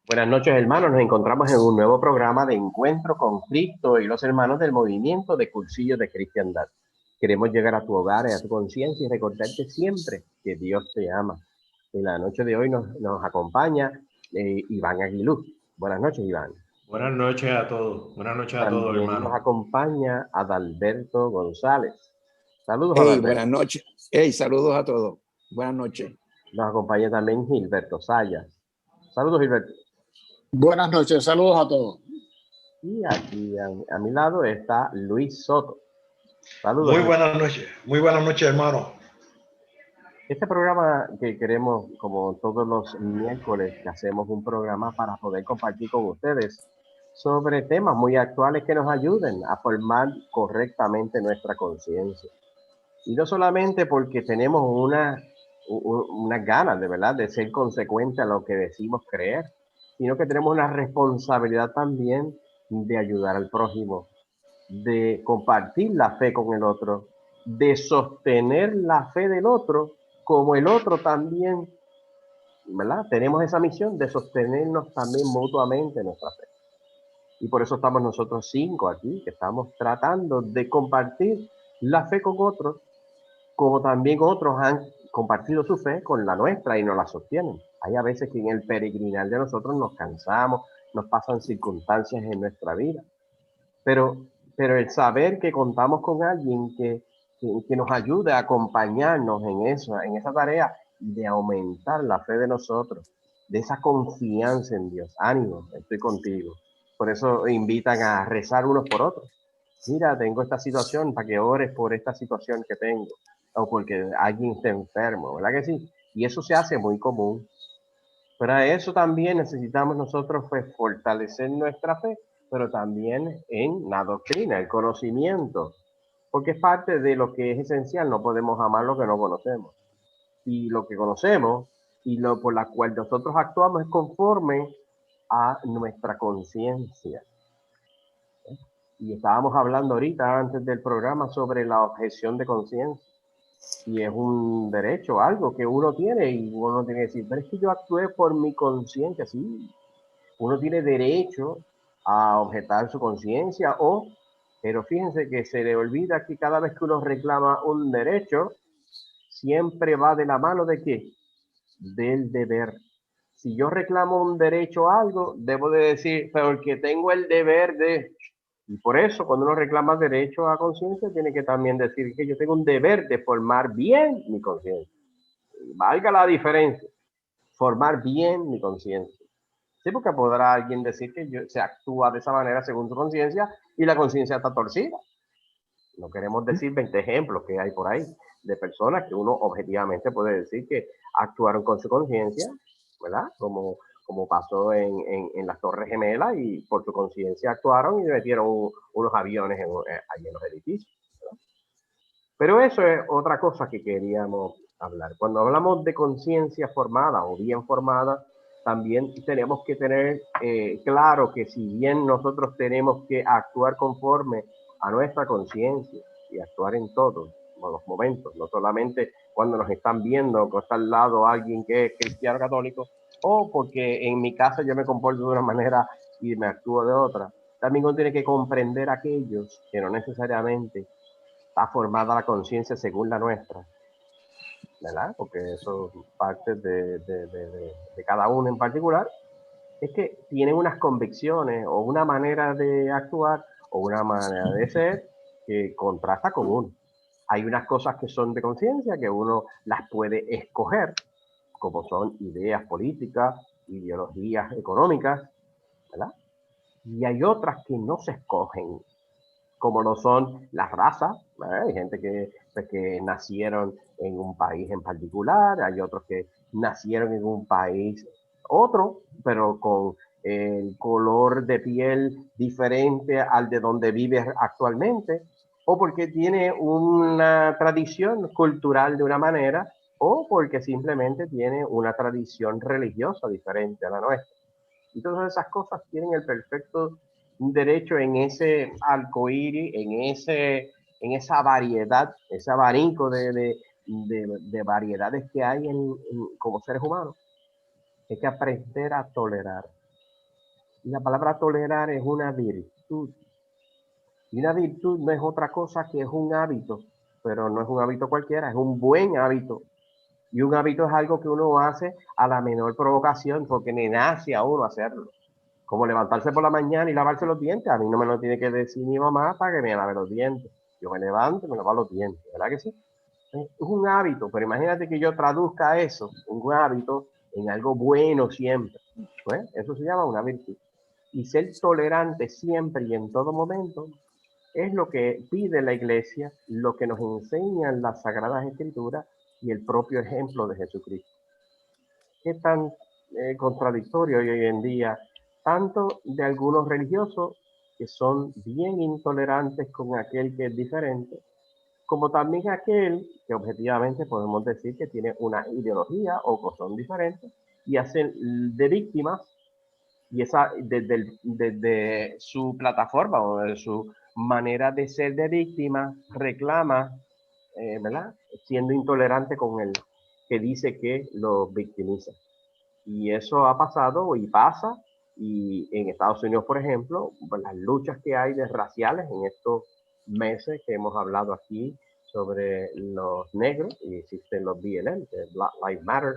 Buenas noches, hermanos. Nos encontramos en un nuevo programa de Encuentro con Cristo y los hermanos del movimiento de Cursillos de Cristiandad. Queremos llegar a tu hogar y a tu conciencia y recordarte siempre que Dios te ama. En la noche de hoy nos acompaña Iván Aguilú. Buenas noches, Iván. Buenas noches a todos. Buenas noches a todos, También nos hermano. acompaña Adalberto González. Saludos, Hey, Adalberto. buenas noches. Hey, saludos a todos. Buenas noches. Nos acompaña también Gilberto Sayas. Saludos, Gilberto. Buenas noches, saludos a todos. Y aquí a mi lado está Luis Soto. Saludos. Muy buenas noches, hermano. Este programa que queremos, como todos los miércoles, que hacemos un programa para poder compartir con ustedes sobre temas muy actuales que nos ayuden a formar correctamente nuestra conciencia. Y no solamente porque tenemos unas ganas de verdad de ser consecuentes a lo que decimos creer, sino que tenemos una responsabilidad también de ayudar al prójimo, de compartir la fe con el otro, de sostener la fe del otro, como el otro también, ¿verdad? Tenemos esa misión de sostenernos también mutuamente nuestra fe. Y por eso estamos nosotros 5 aquí, que estamos tratando de compartir la fe con otros, como también otros han compartido su fe con la nuestra y nos la sostienen. Hay a veces que en el peregrinar de nosotros nos cansamos, nos pasan circunstancias en nuestra vida, pero el saber que contamos con alguien que nos ayude a acompañarnos en esa tarea de aumentar la fe de nosotros, de esa confianza en Dios. Ánimo, estoy contigo. Por eso invitan a rezar unos por otros. Mira, tengo esta situación, para que ores por esta situación que tengo, o porque alguien está enfermo, ¿verdad que sí? Y eso se hace muy común. Para eso también necesitamos nosotros pues, fortalecer nuestra fe, pero también en la doctrina, el conocimiento, porque es parte de lo que es esencial. No podemos amar lo que no conocemos. Y lo que conocemos y lo por la cual nosotros actuamos es conforme a nuestra conciencia. Y estábamos hablando ahorita antes del programa sobre la objeción de conciencia. Y es un derecho, algo que uno tiene y uno tiene que decir, pero es que yo actué por mi conciencia, sí. Uno tiene derecho a objetar su conciencia pero fíjense que se le olvida que cada vez que uno reclama un derecho, siempre va de la mano de qué? Del deber. Si yo reclamo un derecho a algo, debo de decir, pero que tengo el deber de... Y por eso, cuando uno reclama derecho a conciencia, tiene que también decir que yo tengo un deber de formar bien mi conciencia. Valga la diferencia, formar bien mi conciencia. Sí, porque podrá alguien decir que se actúa de esa manera según su conciencia y la conciencia está torcida. No queremos decir 20 ejemplos que hay por ahí de personas que uno objetivamente puede decir que actuaron con su conciencia, ¿verdad? Como pasó en las Torres Gemelas y por su conciencia actuaron y metieron unos aviones allí en los edificios, ¿verdad? Pero eso es otra cosa que queríamos hablar. Cuando hablamos de conciencia formada o bien formada, también tenemos que tener claro que si bien nosotros tenemos que actuar conforme a nuestra conciencia y actuar en todos los momentos, no solamente cuando nos están viendo que está al lado alguien que es cristiano católico, o porque en mi casa yo me comporto de una manera y me actúo de otra. También uno tiene que comprender a aquellos que no necesariamente está formada la conciencia según la nuestra, ¿verdad? Porque eso parte de cada uno en particular, es que tienen unas convicciones o una manera de actuar o una manera de ser que contrasta con uno. Hay unas cosas que son de conciencia que uno las puede escoger, como son ideas políticas, ideologías económicas, ¿verdad? Y hay otras que no se escogen, como lo son las razas. Hay gente que nacieron en un país en particular, hay otros que nacieron en un país otro, pero con el color de piel diferente al de donde vive actualmente, o porque tiene una tradición cultural de una manera, o porque simplemente tiene una tradición religiosa diferente a la nuestra. Y todas esas cosas tienen el perfecto derecho en ese arcoíris, en esa variedad, ese abanico de variedades que hay como seres humanos. Hay que aprender a tolerar. La palabra tolerar es una virtud. Y una virtud no es otra cosa que es un hábito, pero no es un hábito cualquiera, es un buen hábito. Y un hábito es algo que uno hace a la menor provocación, porque le nace a uno hacerlo. Como levantarse por la mañana y lavarse los dientes. A mí no me lo tiene que decir mi mamá para que me lave los dientes. Yo me levanto y me lavo los dientes, ¿verdad que sí? Es un hábito, pero imagínate que yo traduzca eso, un hábito, en algo bueno siempre. Pues eso se llama una virtud. Y ser tolerante siempre y en todo momento es lo que pide la Iglesia, lo que nos enseñan las Sagradas Escrituras y el propio ejemplo de Jesucristo. Qué tan contradictorio hoy en día, tanto de algunos religiosos que son bien intolerantes con aquel que es diferente, como también aquel que objetivamente podemos decir que tiene una ideología o que son diferentes y hacen de víctimas, y esa desde su plataforma o de su manera de ser de víctima reclama, ¿verdad? Siendo intolerante con el que dice que los victimiza. Y eso ha pasado y pasa, y en Estados Unidos, por ejemplo, pues las luchas que hay de raciales en estos meses que hemos hablado aquí sobre los negros, y existen los BLM, Black Lives Matter,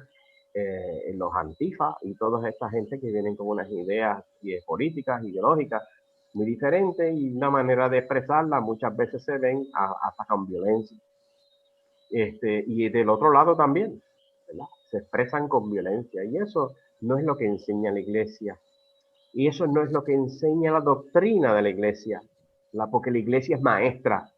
los Antifa y toda esta gente que vienen con unas ideas políticas, ideológicas muy diferentes, y una manera de expresarla muchas veces se ven hasta con violencia. Y del otro lado también, ¿verdad? Se expresan con violencia, y eso no es lo que enseña la Iglesia, y eso no es lo que enseña la doctrina de la Iglesia, porque la Iglesia es maestra,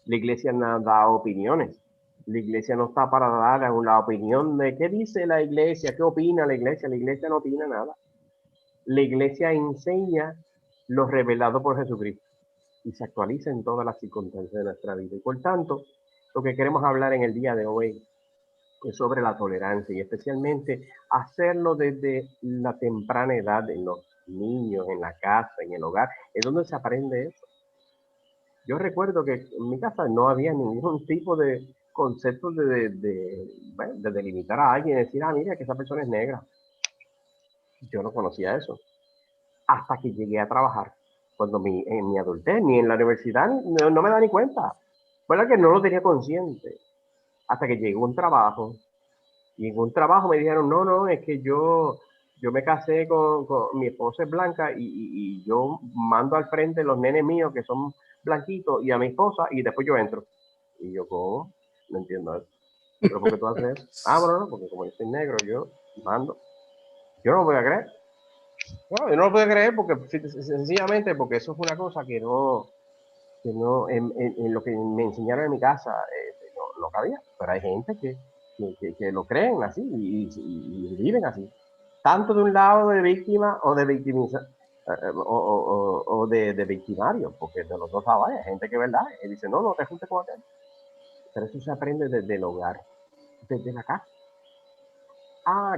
la Iglesia no da opiniones, la Iglesia no está para dar la opinión de qué dice la Iglesia, qué opina la Iglesia no opina nada, la Iglesia enseña lo revelado por Jesucristo y se actualiza en todas las circunstancias de nuestra vida, y por tanto, lo que queremos hablar en el día de hoy es sobre la tolerancia, y especialmente hacerlo desde la temprana edad en los niños, en la casa, en el hogar, es donde se aprende eso. Yo recuerdo que en mi casa no había ningún tipo de concepto bueno, de delimitar a alguien y decir, mira que esa persona es negra. Yo no conocía eso hasta que llegué a trabajar. Cuando en mi adultez, ni en la universidad, no me da ni cuenta. Fue que no lo tenía consciente. Hasta que llegó un trabajo, y en un trabajo me dijeron, no, es que yo me casé con mi esposa es blanca, y yo mando al frente los nenes míos que son blanquitos y a mi esposa, y después yo entro. Y yo, ¿cómo? No entiendo eso. ¿Pero por qué tú haces eso? Bueno, no, porque como yo soy negro, yo mando. Yo no lo voy a creer. No, yo no lo puedo creer porque sencillamente porque eso es una cosa que no en lo que me enseñaron en mi casa no cabía, pero hay gente que lo creen así y viven así, tanto de un lado de víctima o de victimiza o de victimario, porque de los dos lados hay gente que verdad y dice no te juntes con aquel, pero eso se aprende desde el hogar, desde la casa.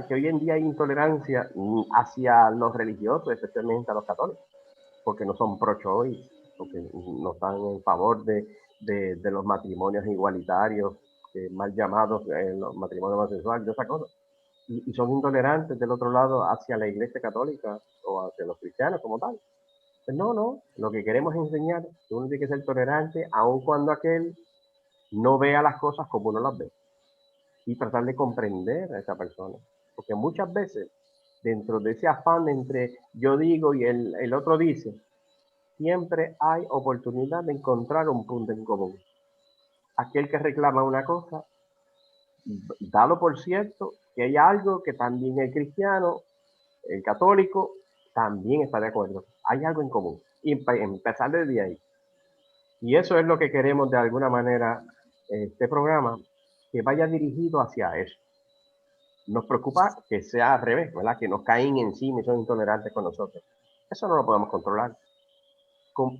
Que hoy en día hay intolerancia hacia los religiosos, especialmente a los católicos, porque no son pro-choice, porque no están en favor de los matrimonios igualitarios, mal llamados los matrimonios homosexuales, de esa cosa. Y son intolerantes del otro lado hacia la Iglesia Católica o hacia los cristianos como tal. Pues no, lo que queremos enseñar es que uno tiene que ser tolerante aun cuando aquel no vea las cosas como uno las ve, y tratar de comprender a esa persona, porque muchas veces dentro de ese afán entre yo digo y el otro dice, siempre hay oportunidad de encontrar un punto en común. Aquel que reclama una cosa, dalo por cierto que hay algo que también el cristiano, el católico, también está de acuerdo. Hay algo en común. Y empezar desde ahí. Y eso es lo que queremos de alguna manera, este programa, que vaya dirigido hacia eso. Nos preocupa que sea al revés, ¿verdad? Que nos caen encima y son intolerantes con nosotros. Eso no lo podemos controlar.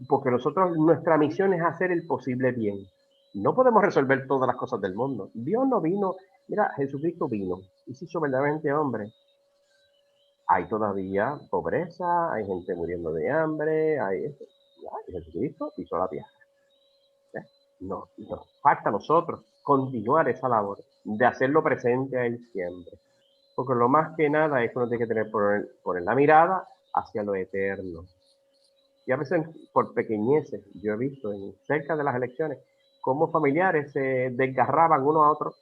Porque nosotros, nuestra misión es hacer el posible bien. No podemos resolver todas las cosas del mundo. Dios no vino, mira, Jesucristo vino y se hizo verdaderamente hombre. Hay todavía pobreza, hay gente muriendo de hambre, y Jesucristo pisó la tierra. Nos falta a nosotros continuar esa labor de hacerlo presente a Él siempre. Porque lo más que nada es que uno tiene que tener poner la mirada hacia lo eterno. Y a veces por pequeñeces, yo he visto cerca de las elecciones, cómo familiares se desgarraban uno a otro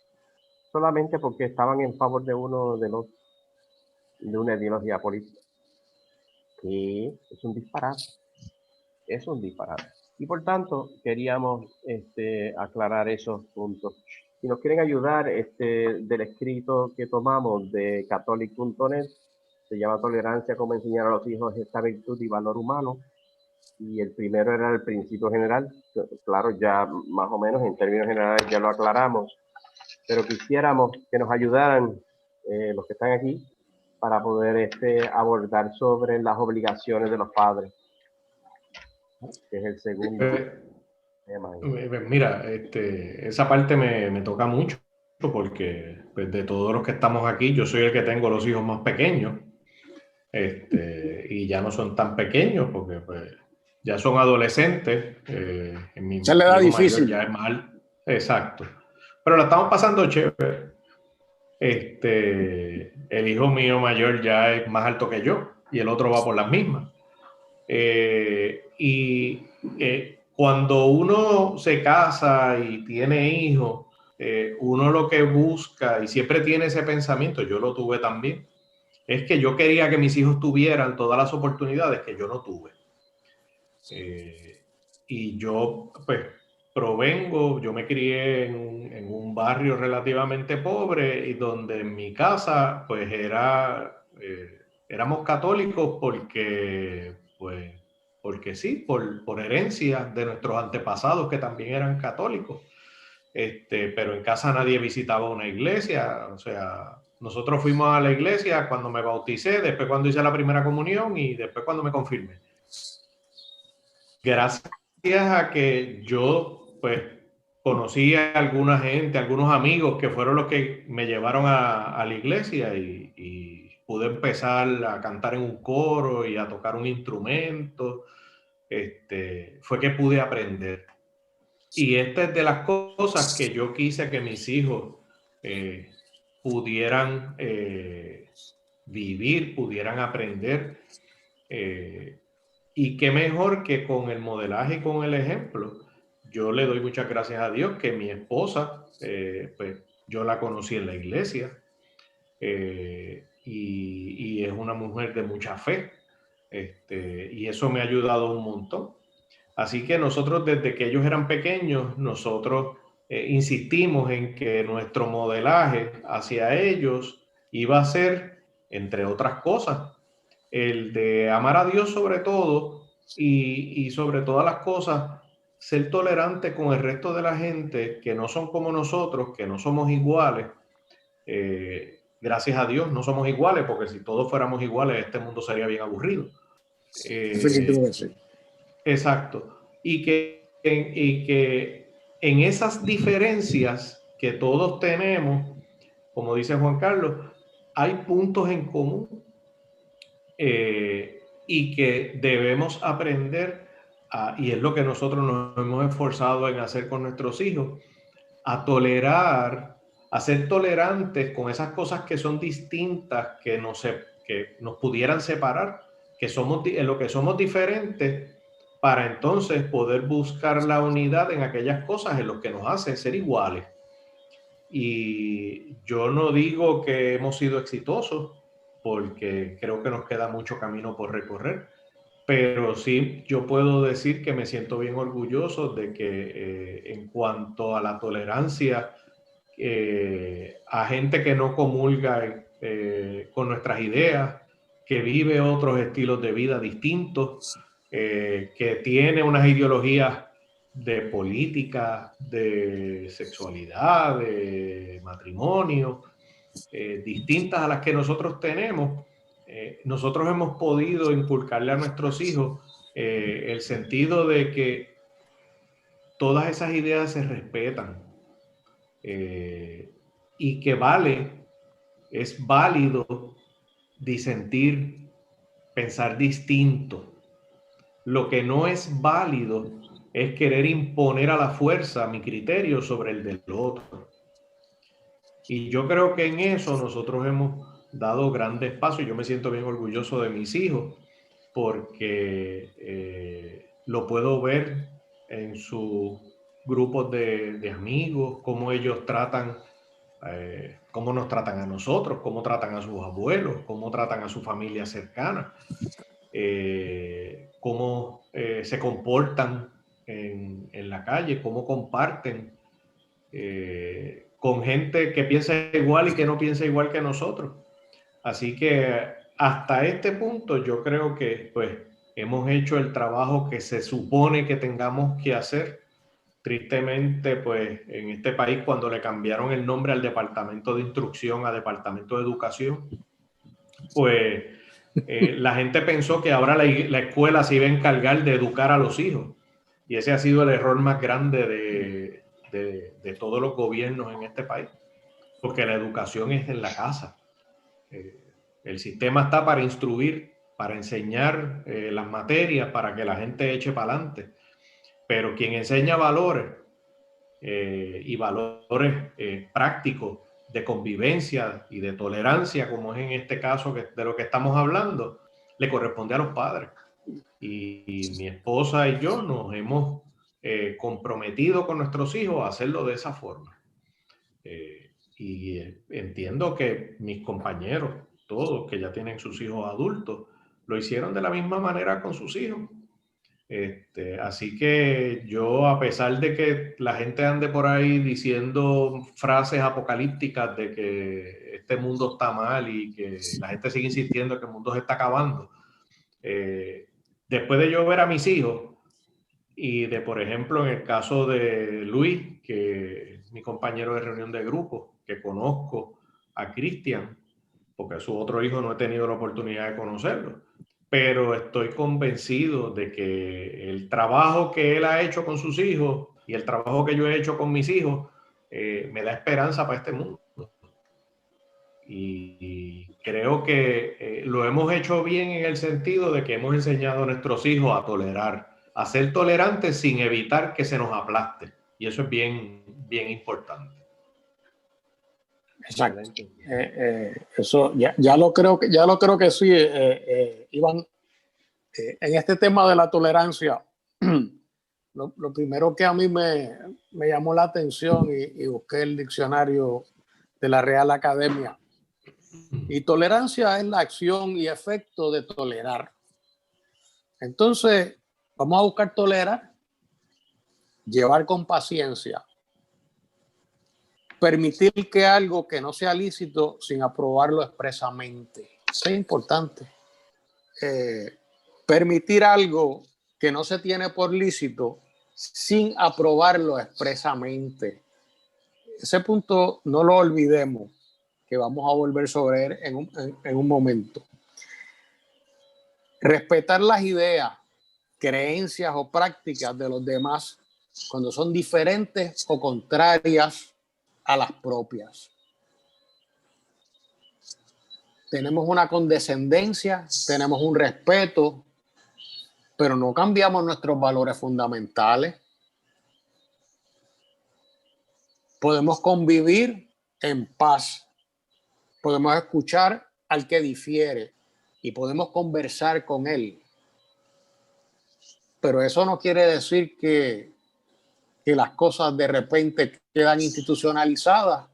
solamente porque estaban en favor de uno de una ideología política. Que es un disparate, es un disparate. Y por tanto, queríamos aclarar esos puntos. Si nos quieren ayudar, del escrito que tomamos de catholic.net, se llama Tolerancia, cómo enseñar a los hijos esta virtud y valor humano. Y el primero era el principio general. Claro, ya más o menos en términos generales ya lo aclaramos, pero quisiéramos que nos ayudaran los que están aquí para poder abordar sobre las obligaciones de los padres, que es el segundo tema. Mira, esa parte me toca mucho porque pues, de todos los que estamos aquí, yo soy el que tengo los hijos más pequeños, y ya no son tan pequeños porque pues, ya son adolescentes. Se le da difícil. Ya es mal, exacto. Pero la estamos pasando chévere. El hijo mío mayor ya es más alto que yo y el otro va por las mismas. Cuando uno se casa y tiene hijos, uno lo que busca y siempre tiene ese pensamiento, yo lo tuve también, es que yo quería que mis hijos tuvieran todas las oportunidades que yo no tuve. Y yo, pues, yo me crié en un barrio relativamente pobre y donde en mi casa, pues, éramos católicos porque sí, por herencia de nuestros antepasados que también eran católicos. Pero en casa nadie visitaba una iglesia, o sea, nosotros fuimos a la iglesia cuando me bauticé, después cuando hice la primera comunión y después cuando me confirmé. Gracias a que yo, pues, conocí a alguna gente, algunos amigos que fueron los que me llevaron a la iglesia y pude empezar a cantar en un coro y a tocar un instrumento, fue que pude aprender. Y esta es de las cosas que yo quise que mis hijos pudieran vivir, pudieran aprender. Y qué mejor que con el modelaje y con el ejemplo. Yo le doy muchas gracias a Dios que mi esposa, pues yo la conocí en la iglesia, y es una mujer de mucha fe, y eso me ha ayudado un montón. Así que nosotros, desde que ellos eran pequeños, nosotros insistimos en que nuestro modelaje hacia ellos iba a ser, entre otras cosas, el de amar a Dios sobre todo y sobre todas las cosas, ser tolerante con el resto de la gente que no son como nosotros, que no somos iguales. Gracias a Dios no somos iguales, porque si todos fuéramos iguales, este mundo sería bien aburrido. Sí. Exacto. Y que en esas diferencias que todos tenemos, como dice Juan Carlos, hay puntos en común, y que debemos aprender y es lo que nosotros nos hemos esforzado en hacer con nuestros hijos, a tolerar, a ser tolerantes con esas cosas que son distintas, que nos pudieran separar, en lo que somos diferentes, para entonces poder buscar la unidad en aquellas cosas en lo que nos hacen ser iguales. Y yo no digo que hemos sido exitosos, porque creo que nos queda mucho camino por recorrer, pero sí yo puedo decir que me siento bien orgulloso de que en cuanto a la tolerancia a gente que no comulga con nuestras ideas, que vive otros estilos de vida distintos, que tiene unas ideologías de política, de sexualidad, de matrimonio, distintas a las que nosotros tenemos. Nosotros hemos podido inculcarle a nuestros hijos el sentido de que todas esas ideas se respetan, y que es válido disentir, pensar distinto. Lo que no es válido es querer imponer a la fuerza mi criterio sobre el del otro. Y yo creo que en eso nosotros hemos dado grandes pasos. Yo me siento bien orgulloso de mis hijos, porque lo puedo ver en sus grupos de amigos, cómo ellos tratan, cómo nos tratan a nosotros, cómo tratan a sus abuelos, cómo tratan a su familia cercana, cómo se comportan en la calle, cómo comparten con gente que piensa igual y que no piensa igual que nosotros. Así que hasta este punto yo creo que pues hemos hecho el trabajo que se supone que tengamos que hacer. Tristemente, pues en este país, cuando le cambiaron el nombre al Departamento de Instrucción a Departamento de Educación, pues la gente pensó que ahora la escuela se iba a encargar de educar a los hijos. Y ese ha sido el error más grande de todos los gobiernos en este país, porque la educación es en la casa. El sistema está para instruir, para enseñar las materias, para que la gente eche para adelante. Pero quien enseña valores y valores prácticos de convivencia y de tolerancia, como es en este caso de lo que estamos hablando, le corresponde a los padres. Y mi esposa y yo nos hemos comprometido con nuestros hijos a hacerlo de esa forma. Y entiendo que mis compañeros, todos que ya tienen sus hijos adultos, lo hicieron de la misma manera con sus hijos. Así que yo, a pesar de que la gente ande por ahí diciendo frases apocalípticas de que este mundo está mal y que la gente sigue insistiendo que el mundo se está acabando, después de yo ver a mis hijos y de, por ejemplo, en el caso de Luis, que es mi compañero de reunión de grupo, que conozco a Cristian, porque a su otro hijo no he tenido la oportunidad de conocerlo, pero estoy convencido de que el trabajo que él ha hecho con sus hijos y el trabajo que yo he hecho con mis hijos me da esperanza para este mundo. Y creo que lo hemos hecho bien en el sentido de que hemos enseñado a nuestros hijos a tolerar, a ser tolerantes sin evitar que se nos aplaste. Y eso es bien, bien importante. Exacto. Eso ya lo creo que sí, Iván. En este tema de la tolerancia, lo primero que a mí me llamó la atención y busqué el diccionario de la Real Academia. Y tolerancia es la acción y efecto de tolerar. Entonces, vamos a buscar tolerar, llevar con paciencia, permitir que algo que no sea lícito sin aprobarlo expresamente. Eso es importante. Permitir algo que no se tiene por lícito sin aprobarlo expresamente. Ese punto no lo olvidemos, que vamos a volver sobre él en un momento. Respetar las ideas, creencias o prácticas de los demás cuando son diferentes o contrarias a las propias. Tenemos una condescendencia, tenemos un respeto, pero no cambiamos nuestros valores fundamentales. Podemos convivir en paz, podemos escuchar al que difiere y podemos conversar con él. Pero eso no quiere decir que las cosas de repente quedan institucionalizadas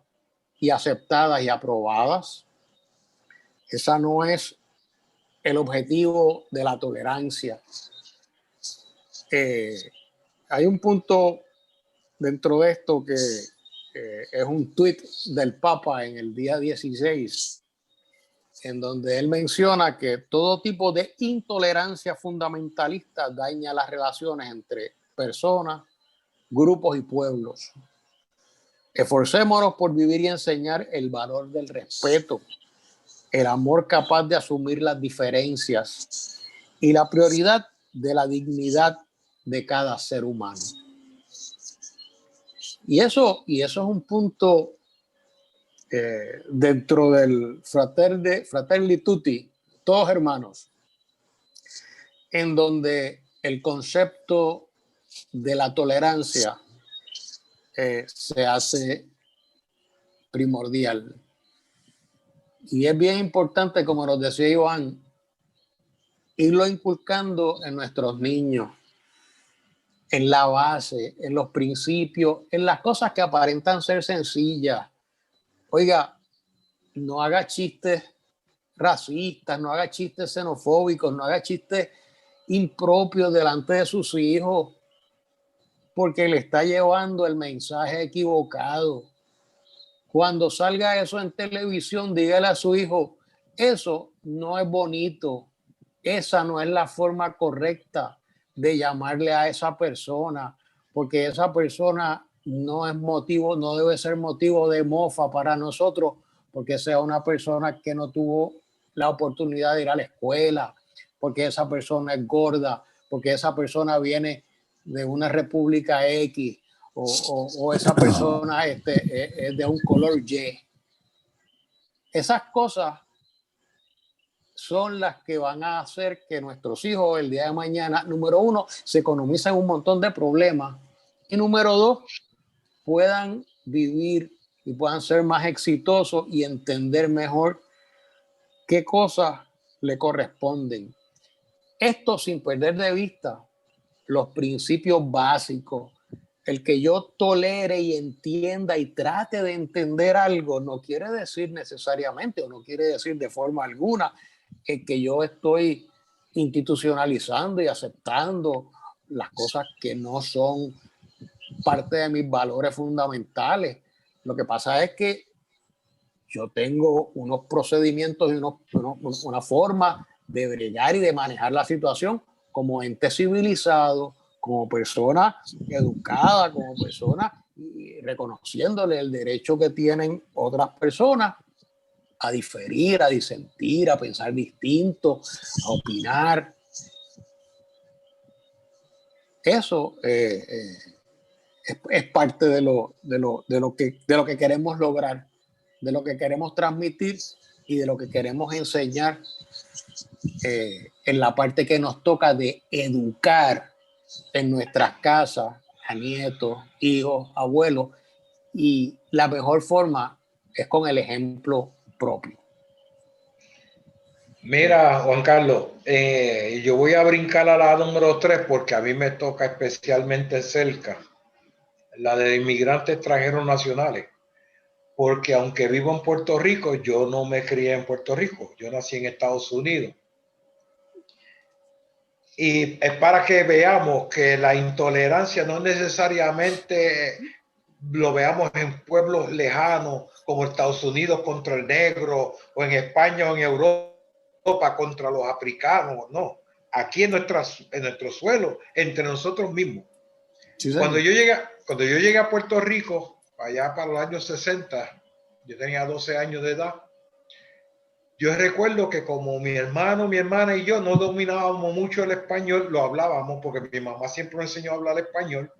y aceptadas y aprobadas. Esa no es el objetivo de la tolerancia. Hay un punto dentro de esto que es un tuit del Papa en el día 16, en donde él menciona que todo tipo de intolerancia fundamentalista daña las relaciones entre personas, grupos y pueblos. Esforcémonos por vivir y enseñar el valor del respeto, el amor capaz de asumir las diferencias y la prioridad de la dignidad de cada ser humano. Y eso es un punto dentro del Fratelli Tutti, todos hermanos, en donde el concepto de la tolerancia se hace primordial. Y es bien importante, como nos decía Iván, irlo inculcando en nuestros niños, en la base, en los principios, en las cosas que aparentan ser sencillas. Oiga, no haga chistes racistas, no haga chistes xenofóbicos, no haga chistes impropios delante de sus hijos, porque le está llevando el mensaje equivocado. Cuando salga eso en televisión, dígale a su hijo, eso no es bonito, esa no es la forma correcta de llamarle a esa persona, porque esa persona no es motivo, no debe ser motivo de mofa para nosotros, porque sea una persona que no tuvo la oportunidad de ir a la escuela, porque esa persona es gorda, porque esa persona viene de una república X, o esa persona es de un color Y. Esas cosas son las que van a hacer que nuestros hijos el día de mañana, número uno, se economicen un montón de problemas, y número dos, puedan vivir y puedan ser más exitosos y entender mejor qué cosas le corresponden. Esto sin perder de vista los principios básicos. El que yo tolere y entienda y trate de entender algo no quiere decir necesariamente, o no quiere decir de forma alguna, que yo estoy institucionalizando y aceptando las cosas que no son parte de mis valores fundamentales. Lo que pasa es que yo tengo unos procedimientos y una forma de bregar y de manejar la situación como ente civilizado, como persona educada, como persona, y reconociéndole el derecho que tienen otras personas a diferir, a disentir, a pensar distinto, a opinar. Eso es parte de lo que queremos lograr, de lo que queremos transmitir y de lo que queremos enseñar en la parte que nos toca de educar en nuestras casas a nietos, hijos, abuelos, y la mejor forma es con el ejemplo propio. Mira, Juan Carlos, yo voy a brincar a la número 3 porque a mí me toca especialmente cerca, la de inmigrantes extranjeros nacionales, porque aunque vivo en Puerto Rico, yo no me crié en Puerto Rico, yo nací en Estados Unidos. Y es para que veamos que la intolerancia no necesariamente lo veamos en pueblos lejanos como Estados Unidos contra el negro, o en España o en Europa contra los africanos, no. Aquí en nuestro suelo, entre nosotros mismos. Sí, cuando yo llegué a Puerto Rico, allá para los años 60, yo tenía 12 años de edad. Yo recuerdo que como mi hermano, mi hermana y yo no dominábamos mucho el español, lo hablábamos porque mi mamá siempre nos enseñó a hablar español,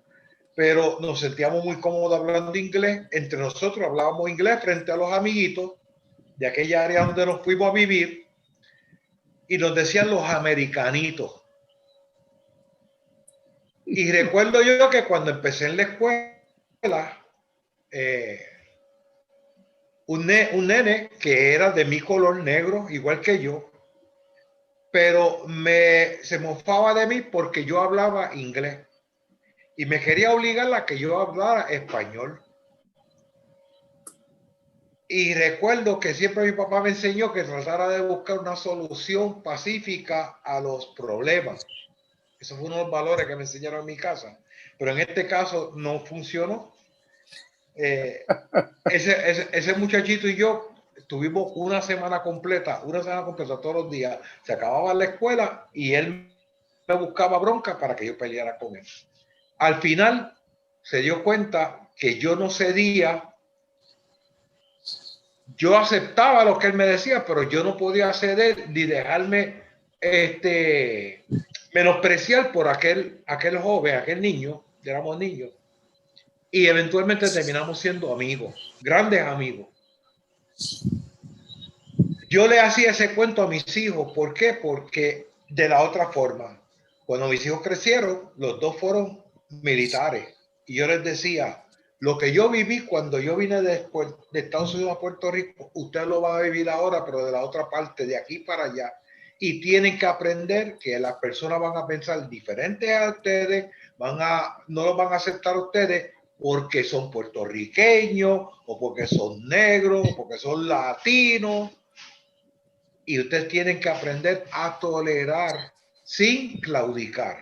pero nos sentíamos muy cómodos hablando inglés. Entre nosotros hablábamos inglés frente a los amiguitos de aquella área donde nos fuimos a vivir, y nos decían los americanitos. Y recuerdo yo que cuando empecé en la escuela, un nene que era de mi color, negro, igual que yo, pero se mofaba de mí porque yo hablaba inglés y me quería obligar a que yo hablara español. Y recuerdo que siempre mi papá me enseñó que tratara de buscar una solución pacífica a los problemas. Eso fue uno de los valores que me enseñaron en mi casa. Pero en este caso no funcionó. Ese muchachito y yo tuvimos una semana completa todos los días. Se acababa la escuela y él me buscaba bronca para que yo peleara con él. Al final se dio cuenta que yo no cedía. Yo aceptaba lo que él me decía, pero yo no podía ceder ni dejarme menospreciar por aquel joven, aquel niño. Éramos niños. Y eventualmente terminamos siendo amigos, grandes amigos. Yo le hacía ese cuento a mis hijos. ¿Por qué? Porque de la otra forma, cuando mis hijos crecieron, los dos fueron militares. Y yo les decía, lo que yo viví cuando yo vine de Estados Unidos a Puerto Rico, usted lo va a vivir ahora, pero de la otra parte, de aquí para allá. y tienen que aprender que las personas van a pensar diferente a ustedes, no los van a aceptar a ustedes porque son puertorriqueños o porque son negros o porque son latinos, y ustedes tienen que aprender a tolerar sin claudicar.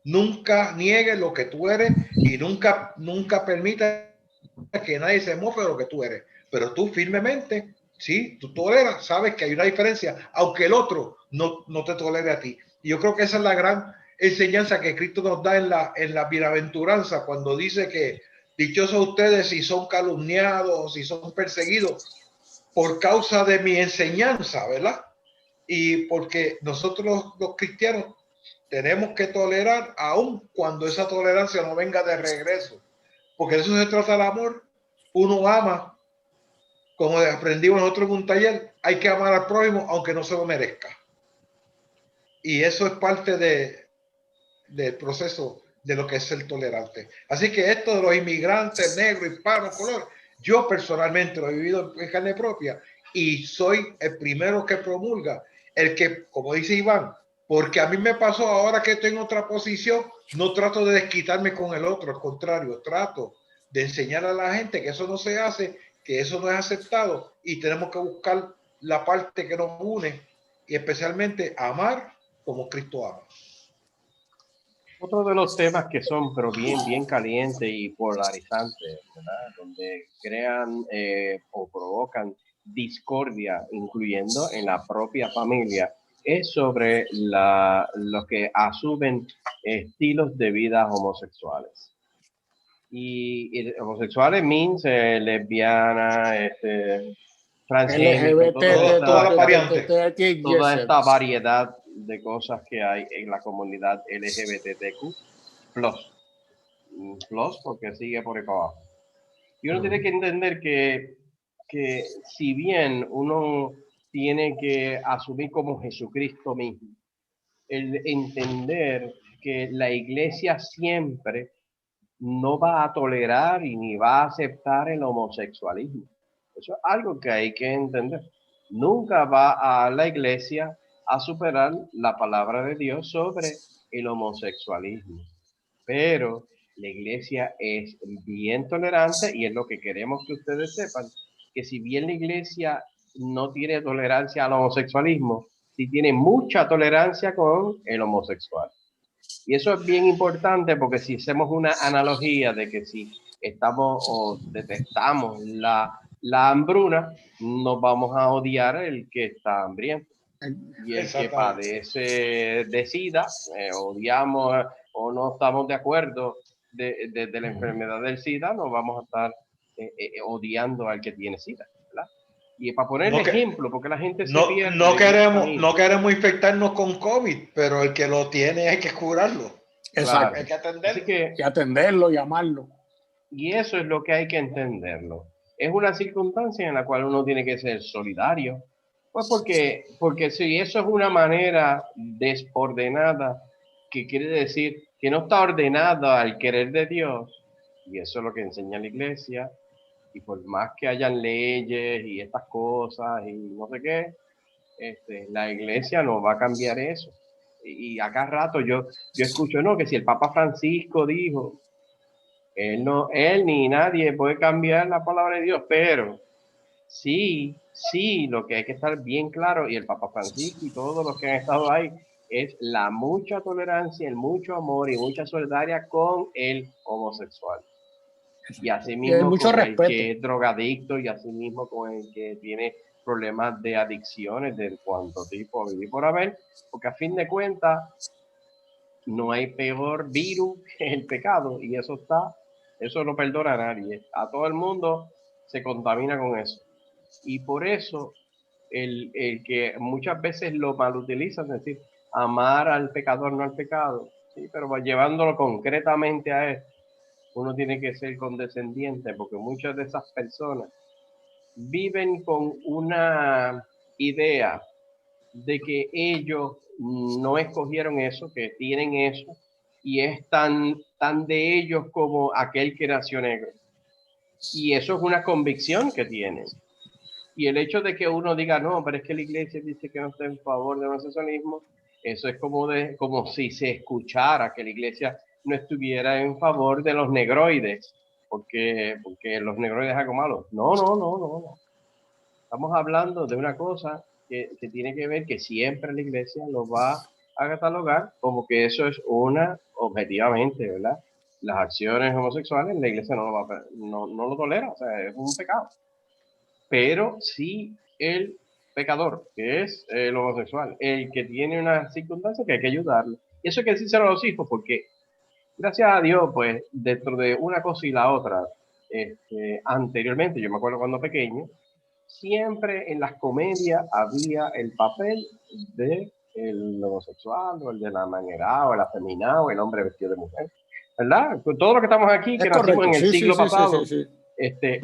Nunca niegues lo que tú eres y nunca permita que nadie se mofe de lo que tú eres, pero tú firmemente, sí, tú toleras, sabes que hay una diferencia, aunque el otro no te tolere a ti. Y yo creo que esa es la gran enseñanza que Cristo nos da en la bienaventuranza, cuando dice que dichosos ustedes si son calumniados, si son perseguidos por causa de mi enseñanza, ¿verdad? Y porque nosotros los cristianos tenemos que tolerar aun cuando esa tolerancia no venga de regreso, porque de eso se trata el amor. Uno ama, como aprendimos nosotros en un taller, hay que amar al prójimo aunque no se lo merezca. Y eso es parte del proceso de lo que es ser tolerante. Así que esto de los inmigrantes negros, hispanos, color, yo personalmente lo he vivido en carne propia y soy el primero que promulga, el que, como dice Iván, porque a mí me pasó ahora que estoy en otra posición, no trato de desquitarme con el otro, al contrario, trato de enseñar a la gente que eso no se hace, que eso no es aceptado y tenemos que buscar la parte que nos une y especialmente amar como Cristo ama. Otro de los temas que son pero bien calientes y polarizantes, ¿verdad? Donde crean o provocan discordia, incluyendo en la propia familia, es sobre los que asumen estilos de vida homosexuales. Y homosexuales means lesbiana, transgénero, toda esta variedad de cosas que hay en la comunidad LGBTQ+, porque sigue por ahí para abajo. Y uno tiene que entender que si bien uno tiene que asumir como Jesucristo mismo, el entender que la iglesia siempre no va a tolerar y ni va a aceptar el homosexualismo. Eso es algo que hay que entender. Nunca va a la iglesia a superar la palabra de Dios sobre el homosexualismo. Pero la iglesia es bien tolerante y es lo que queremos que ustedes sepan, que si bien la iglesia no tiene tolerancia al homosexualismo, sí tiene mucha tolerancia con el homosexual. Y eso es bien importante porque si hacemos una analogía de que si estamos o detestamos la hambruna, nos vamos a odiar el que está hambriento. Y el que padece de SIDA, odiamos o no estamos de acuerdo de la enfermedad del SIDA, nos vamos a estar odiando al que tiene SIDA, ¿verdad? Y para poner ejemplo, porque la gente se pierde. No queremos infectarnos con COVID, pero el que lo tiene hay que curarlo. Exacto. Hay que atenderlo. Y atenderlo y amarlo. Y eso es lo que hay que entenderlo. Es una circunstancia en la cual uno tiene que ser solidario. Pues porque si eso es una manera desordenada, que quiere decir que no está ordenada al querer de Dios, y eso es lo que enseña la iglesia, y por más que hayan leyes y estas cosas y no sé qué, la iglesia no va a cambiar eso. Y acá rato yo escucho, no, que si el Papa Francisco dijo, él ni nadie puede cambiar la palabra de Dios, pero sí, lo que hay que estar bien claro, y el Papa Francisco y todos los que han estado ahí, es la mucha tolerancia, el mucho amor y mucha solidaridad con el homosexual. Y así mismo con el que es drogadicto, y así mismo con el que tiene problemas de adicciones de cuánto tipo vivir por haber, porque a fin de cuentas no hay peor virus que el pecado, y eso no perdona a nadie. A todo el mundo se contamina con eso. Y por eso el que muchas veces lo malutilizan, es decir, amar al pecador, no al pecado, ¿sí? Pero llevándolo concretamente a él, uno tiene que ser condescendiente, porque muchas de esas personas viven con una idea de que ellos no escogieron eso, que tienen eso, y es tan de ellos como aquel que nació negro. Y eso es una convicción que tienen. Y el hecho de que uno diga, no, pero es que la iglesia dice que no está en favor del homosexualismo, eso es como si se escuchara que la iglesia no estuviera en favor de los negroides, porque los negroides es algo malo. No, no, no, no, no. Estamos hablando de una cosa que tiene que ver que siempre la iglesia lo va a catalogar como que eso es objetivamente, ¿verdad? Las acciones homosexuales, la iglesia no lo tolera, o sea, es un pecado. Pero sí el pecador, que es el homosexual, el que tiene una circunstancia que hay que ayudarlo. Y eso hay que decírselo a los hijos, porque gracias a Dios, pues, dentro de una cosa y la otra, anteriormente, yo me acuerdo cuando pequeño, siempre en las comedias había el papel de el homosexual, o el de la manera, o el afeminado, o el hombre vestido de mujer, ¿verdad? Todo lo que estamos aquí, que nacimos en el siglo pasado,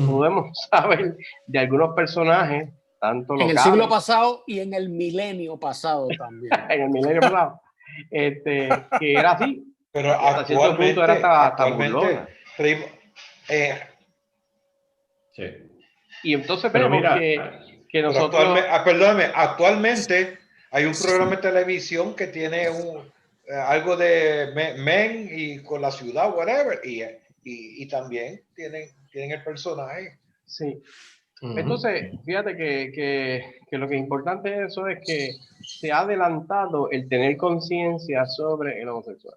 podemos saber de algunos personajes, tanto locales. En el siglo pasado y en el milenio pasado también. En el milenio pasado. Que era así. Pero actualmente, sí. Y entonces pero vemos mira, que nosotros... actualmente hay un programa de televisión que tiene algo de men y con la ciudad, whatever, y también tienen el personaje. Sí. Entonces, fíjate que lo que es importante de eso es que se ha adelantado el tener conciencia sobre el homosexual,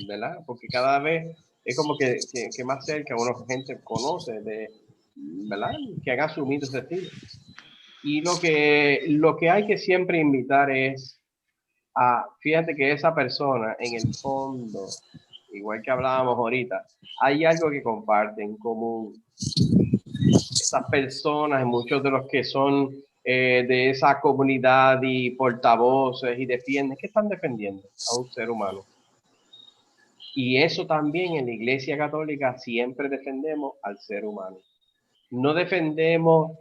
¿verdad? Porque cada vez es como que más cerca uno gente conoce de, ¿verdad? Que han asumido ese estilo. Y lo que hay que siempre invitar es fíjate que esa persona en el fondo, igual que hablábamos ahorita, hay algo que comparten en común. Esas personas, muchos de los que son de esa comunidad y portavoces y defienden, ¿qué están defendiendo? A un ser humano. Y eso también en la Iglesia Católica siempre defendemos al ser humano. No defendemos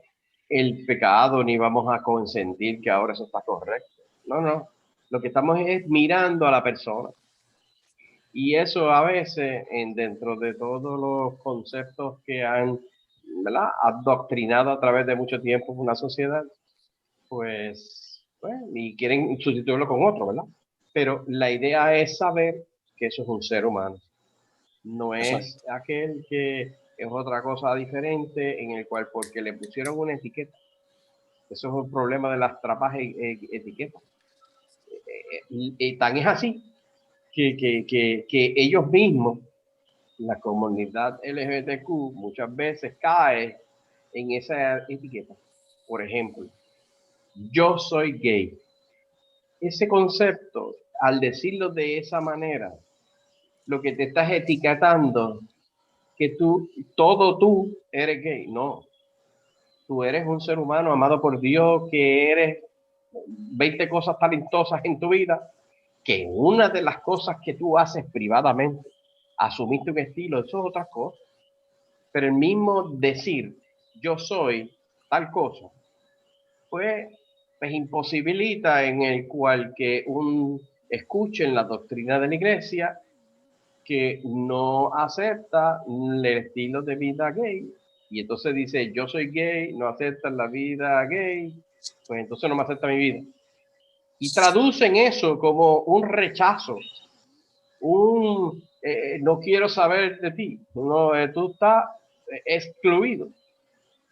el pecado ni vamos a consentir que ahora eso está correcto. No, no. Lo que estamos es mirando a la persona. Y eso a veces, dentro de todos los conceptos que han, ¿verdad?, adoctrinado a través de mucho tiempo una sociedad, pues, y quieren sustituirlo con otro, ¿verdad? Pero la idea es saber que eso es un ser humano. No es aquel que es otra cosa diferente en el cual porque le pusieron una etiqueta. Eso es un problema de las trapas etiquetas. Y tan es así que ellos mismos, la comunidad LGBTQ, muchas veces cae en esa etiqueta. Por ejemplo, yo soy gay. Ese concepto, al decirlo de esa manera, lo que te estás etiquetando, que tú eres gay. No, tú eres un ser humano amado por Dios, que eres 20 cosas talentosas en tu vida, que una de las cosas que tú haces privadamente, asumiste un estilo, eso es otra cosa. Pero el mismo decir, yo soy tal cosa, pues imposibilita en el cual que escuchen la doctrina de la iglesia que no acepta el estilo de vida gay. Y entonces dice, yo soy gay, no aceptan la vida gay, pues entonces no me acepta mi vida. Y traducen eso como un rechazo, no quiero saber de ti, no, tú estás excluido.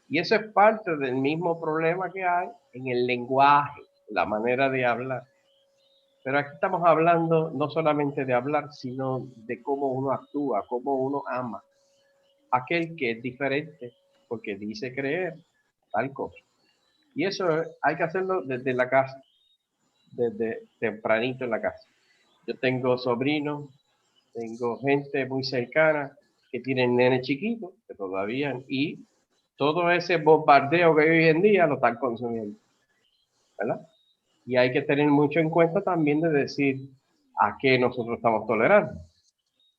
Y eso es parte del mismo problema que hay en el lenguaje, la manera de hablar. Pero aquí estamos hablando no solamente de hablar, sino de cómo uno actúa, cómo uno ama. Aquel que es diferente porque dice creer tal cosa. Y eso hay que hacerlo desde la casa, desde tempranito en la casa. Yo tengo sobrinos, tengo gente muy cercana que tienen nenes chiquitos, que todavía, y todo ese bombardeo que hay hoy en día lo están consumiendo, ¿verdad? Y hay que tener mucho en cuenta también de decir a qué nosotros estamos tolerando.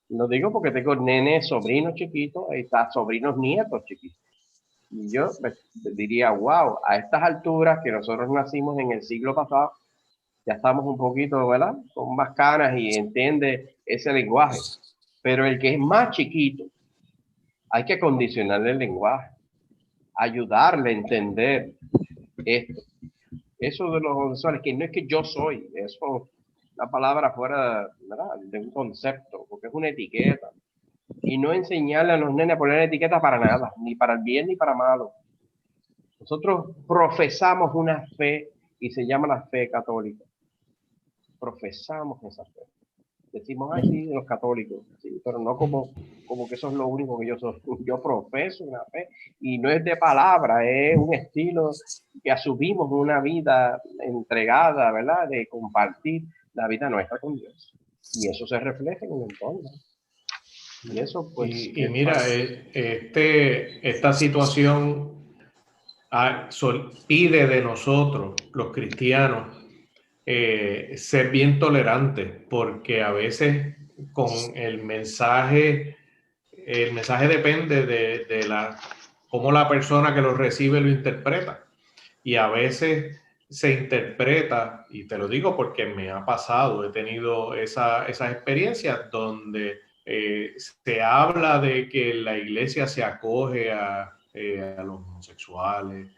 Lo digo porque tengo nenes, sobrinos chiquitos, ahí está sobrinos, nietos chiquitos. Y yo diría, wow, a estas alturas que nosotros nacimos en el siglo pasado, ya estamos un poquito, ¿verdad?, con más canas y entiende ese lenguaje. Pero el que es más chiquito, hay que condicionarle el lenguaje. ayudarle a entender esto. Eso de los homosexuales, que no es que yo soy, eso, la palabra fuera, ¿verdad?, de un concepto, porque es una etiqueta. Y no enseñarle a los nenes a poner etiqueta para nada, ni para el bien ni para malo. Nosotros profesamos una fe y se llama la fe católica. Profesamos esa fe. Decimos, ay, sí, los católicos, sí, pero no como que eso es lo único que yo soy. Yo profeso una fe y no es de palabra, es un estilo que asumimos una vida entregada, ¿verdad? De compartir la vida nuestra con Dios. Y eso se refleja en el entorno. Y eso, pues. Y mira, esta situación pide de nosotros, los cristianos, ser bien tolerantes, porque a veces con el mensaje depende de cómo la persona que lo recibe lo interpreta. Y a veces se interpreta, y te lo digo porque me ha pasado, he tenido esas experiencias donde se habla de que la iglesia se acoge a los homosexuales,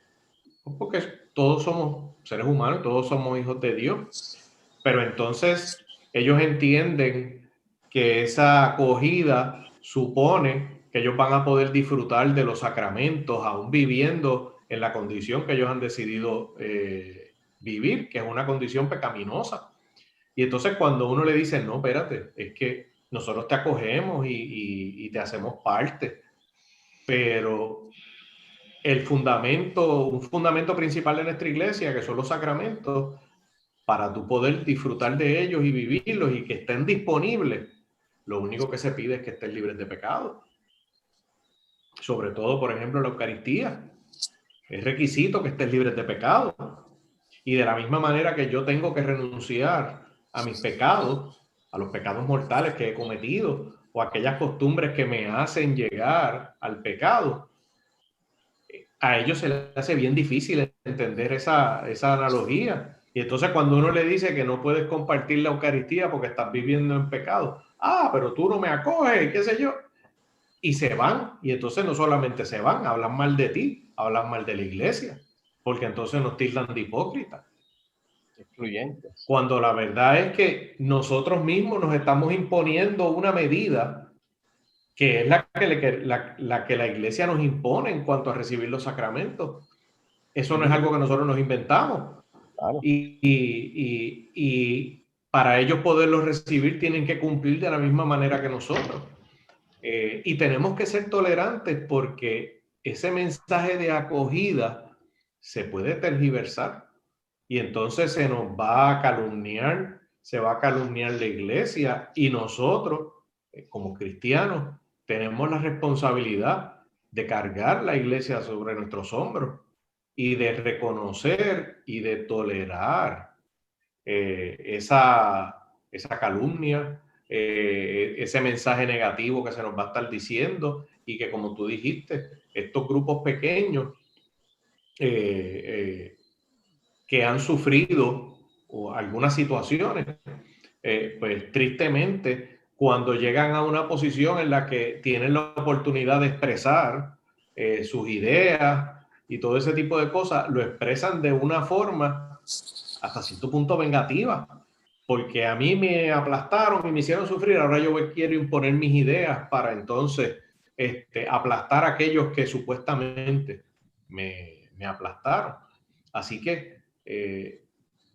porque todos somos seres humanos, todos somos hijos de Dios, pero entonces ellos entienden que esa acogida supone que ellos van a poder disfrutar de los sacramentos, aún viviendo en la condición que ellos han decidido vivir, que es una condición pecaminosa. Y entonces cuando uno le dice, no, espérate, es que nosotros te acogemos y te hacemos parte, pero un fundamento principal de nuestra iglesia, que son los sacramentos, para tú poder disfrutar de ellos y vivirlos y que estén disponibles, lo único que se pide es que estén libres de pecado. Sobre todo, por ejemplo, la Eucaristía. Es requisito que estén libres de pecado. Y de la misma manera que yo tengo que renunciar a mis pecados, a los pecados mortales que he cometido, o aquellas costumbres que me hacen llegar al pecado, a ellos se les hace bien difícil entender esa analogía. Y entonces cuando uno le dice que no puedes compartir la Eucaristía porque estás viviendo en pecado, pero tú no me acoges, qué sé yo, y se van. Y entonces no solamente se van, hablan mal de ti, hablan mal de la iglesia, porque entonces nos tildan de hipócritas. Excluyentes. Cuando la verdad es que nosotros mismos nos estamos imponiendo una medida que es la que la iglesia nos impone en cuanto a recibir los sacramentos. Eso no es algo que nosotros nos inventamos. Claro. Y para ellos poderlos recibir tienen que cumplir de la misma manera que nosotros. Y tenemos que ser tolerantes porque ese mensaje de acogida se puede tergiversar y entonces se nos va a calumniar, se va a calumniar la iglesia y nosotros, como cristianos, tenemos la responsabilidad de cargar la iglesia sobre nuestros hombros y de reconocer y de tolerar esa calumnia, ese mensaje negativo que se nos va a estar diciendo y que, como tú dijiste, estos grupos pequeños que han sufrido algunas situaciones, pues tristemente, cuando llegan a una posición en la que tienen la oportunidad de expresar sus ideas y todo ese tipo de cosas, lo expresan de una forma hasta cierto punto vengativa, porque a mí me aplastaron y me hicieron sufrir, ahora yo quiero imponer mis ideas para entonces aplastar a aquellos que supuestamente me aplastaron. Así que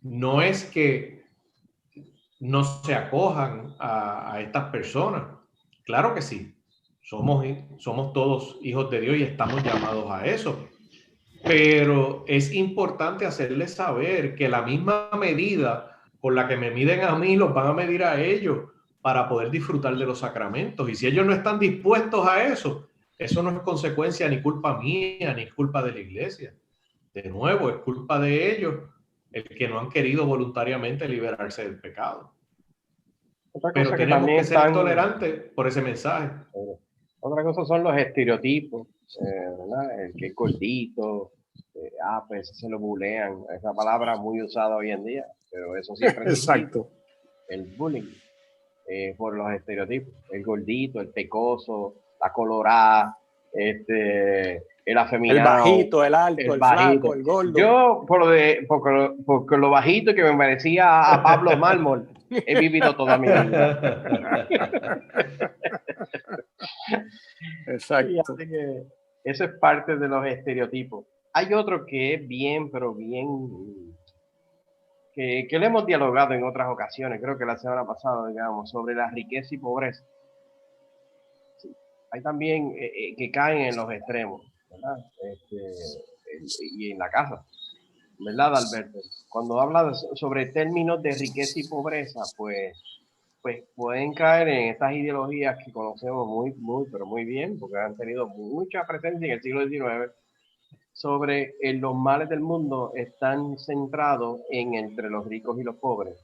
no es que no se acojan a estas personas. Claro que sí, somos todos hijos de Dios y estamos llamados a eso. Pero es importante hacerles saber que la misma medida con la que me miden a mí, los van a medir a ellos para poder disfrutar de los sacramentos. Y si ellos no están dispuestos a eso, eso no es consecuencia ni culpa mía, ni culpa de la iglesia. De nuevo, es culpa de ellos el que no han querido voluntariamente liberarse del pecado. Pero tenemos que ser tolerantes por ese mensaje. Otra cosa son los estereotipos, ¿verdad? El que es gordito, pues se lo bulean. Esa palabra muy usada hoy en día, pero eso siempre Exacto. El bullying por los estereotipos. El gordito, el pecoso, la colorada, el el afeminado. El bajito, el alto, el flaco, el gordo. Yo, por lo bajito que me parecía a Pablo Mármol, he vivido toda mi vida. Exacto. Y así que eso es parte de los estereotipos. Hay otro que es bien, pero bien, que lo hemos dialogado en otras ocasiones, creo que la semana pasada, digamos, sobre la riqueza y pobreza. Sí. Hay también que caen en los extremos, ¿verdad? Y en la casa, ¿verdad, Alberto? Cuando habla sobre términos de riqueza y pobreza, pues pueden caer en estas ideologías que conocemos pero muy bien, porque han tenido mucha presencia en el siglo XIX, sobre los males del mundo están centrados entre los ricos y los pobres.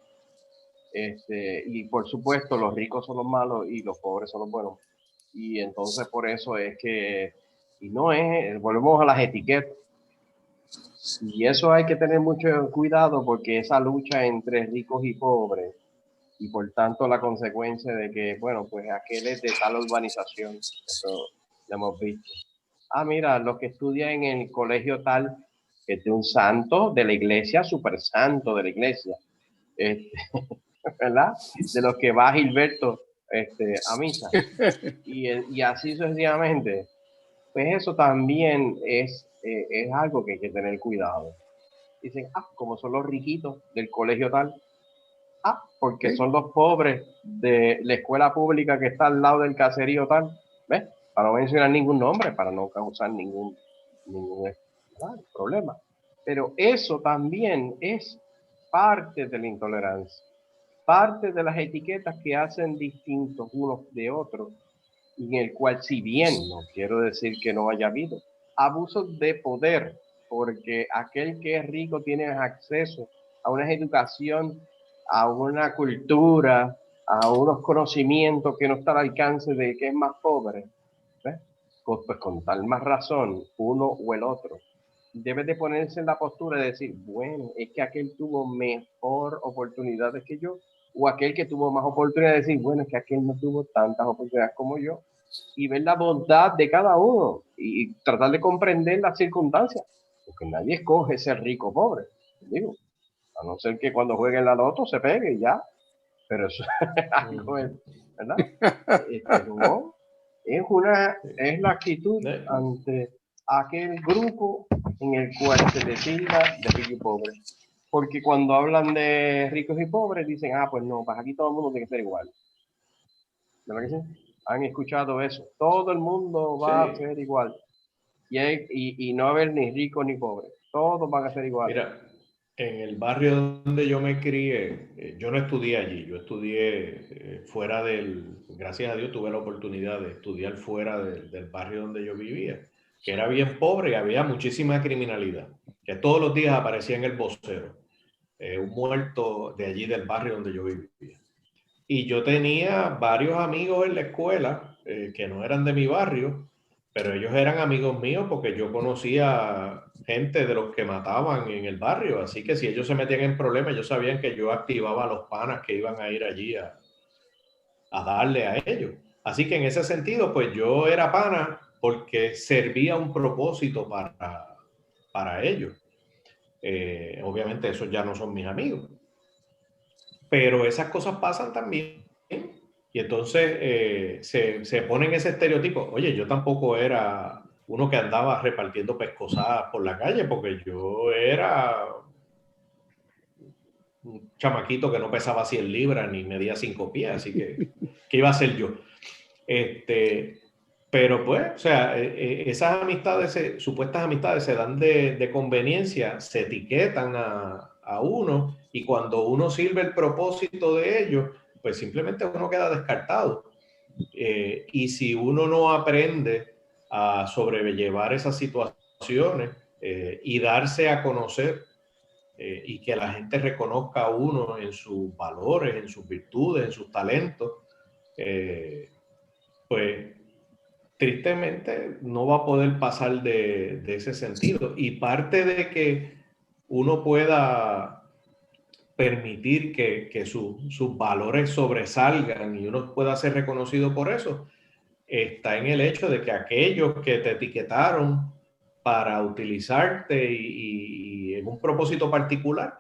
Y por supuesto, los ricos son los malos y los pobres son los buenos. Y entonces por eso es que, y no es, volvemos a las etiquetas. Y eso hay que tener mucho cuidado porque esa lucha entre ricos y pobres, y por tanto la consecuencia de que, bueno, pues aquel es de tal urbanización, eso lo hemos visto. Ah, mira, los que estudian en el colegio tal, que es de un santo de la iglesia, súper santo de la iglesia, ¿verdad? De los que va Gilberto a misa. Y así sucesivamente. Pues eso también es algo que hay que tener cuidado. Dicen, como son los riquitos del colegio tal, porque son los pobres de la escuela pública que está al lado del caserío tal, ¿ves? Para no mencionar ningún nombre, para no causar ningún problema. Pero eso también es parte de la intolerancia, parte de las etiquetas que hacen distintos unos de otros, en el cual, si bien no quiero decir que no haya habido abusos de poder, porque aquel que es rico tiene acceso a una educación, a una cultura, a unos conocimientos que no está al alcance de que es más pobre, ¿ves? Pues con tal más razón, uno o el otro debe de ponerse en la postura de decir, bueno, es que aquel tuvo mejor oportunidades que yo, o aquel que tuvo más oportunidades de decir, bueno, es que aquel no tuvo tantas oportunidades como yo, y ver la bondad de cada uno y tratar de comprender las circunstancias, porque nadie escoge ser rico o pobre, digo, a no ser que cuando juegue en la loto se pegue y ya, pero eso es algo, ¿verdad? No, es la actitud ante aquel grupo en el cual se le tilda de rico y pobre. Porque cuando hablan de ricos y pobres dicen, pues no, pues aquí todo el mundo tiene que ser igual. ¿Verdad que sí? Han escuchado eso. Todo el mundo va a ser igual. Y no va a haber ni rico ni pobre. Todos van a ser iguales. Mira, en el barrio donde yo me crié, yo no estudié allí, yo estudié fuera gracias a Dios tuve la oportunidad de estudiar fuera del barrio donde yo vivía, que era bien pobre y había muchísima criminalidad, que todos los días aparecía en el vocero, un muerto de allí del barrio donde yo vivía. Y yo tenía varios amigos en la escuela que no eran de mi barrio, pero ellos eran amigos míos porque yo conocía gente de los que mataban en el barrio. Así que si ellos se metían en problemas, ellos sabían que yo activaba a los panas que iban a ir allí a darle a ellos. Así que en ese sentido, pues yo era pana porque servía un propósito para ellos. Obviamente esos ya no son mis amigos. Pero esas cosas pasan también. Y entonces se ponen ese estereotipo. Oye, yo tampoco era uno que andaba repartiendo pescosadas por la calle, porque yo era un chamaquito que no pesaba 100 libras ni medía 5 pies, así que ¿qué iba a hacer yo? Pero pues, o sea, esas amistades, supuestas amistades se dan de conveniencia, se etiquetan a uno, y cuando uno sirve el propósito de ellos, pues simplemente uno queda descartado. Y si uno no aprende a sobrellevar esas situaciones y darse a conocer y que la gente reconozca a uno en sus valores, en sus virtudes, en sus talentos, pues tristemente no va a poder pasar de ese sentido. Y parte de que uno pueda permitir que sus valores sobresalgan y uno pueda ser reconocido por eso, está en el hecho de que aquellos que te etiquetaron para utilizarte y en un propósito particular,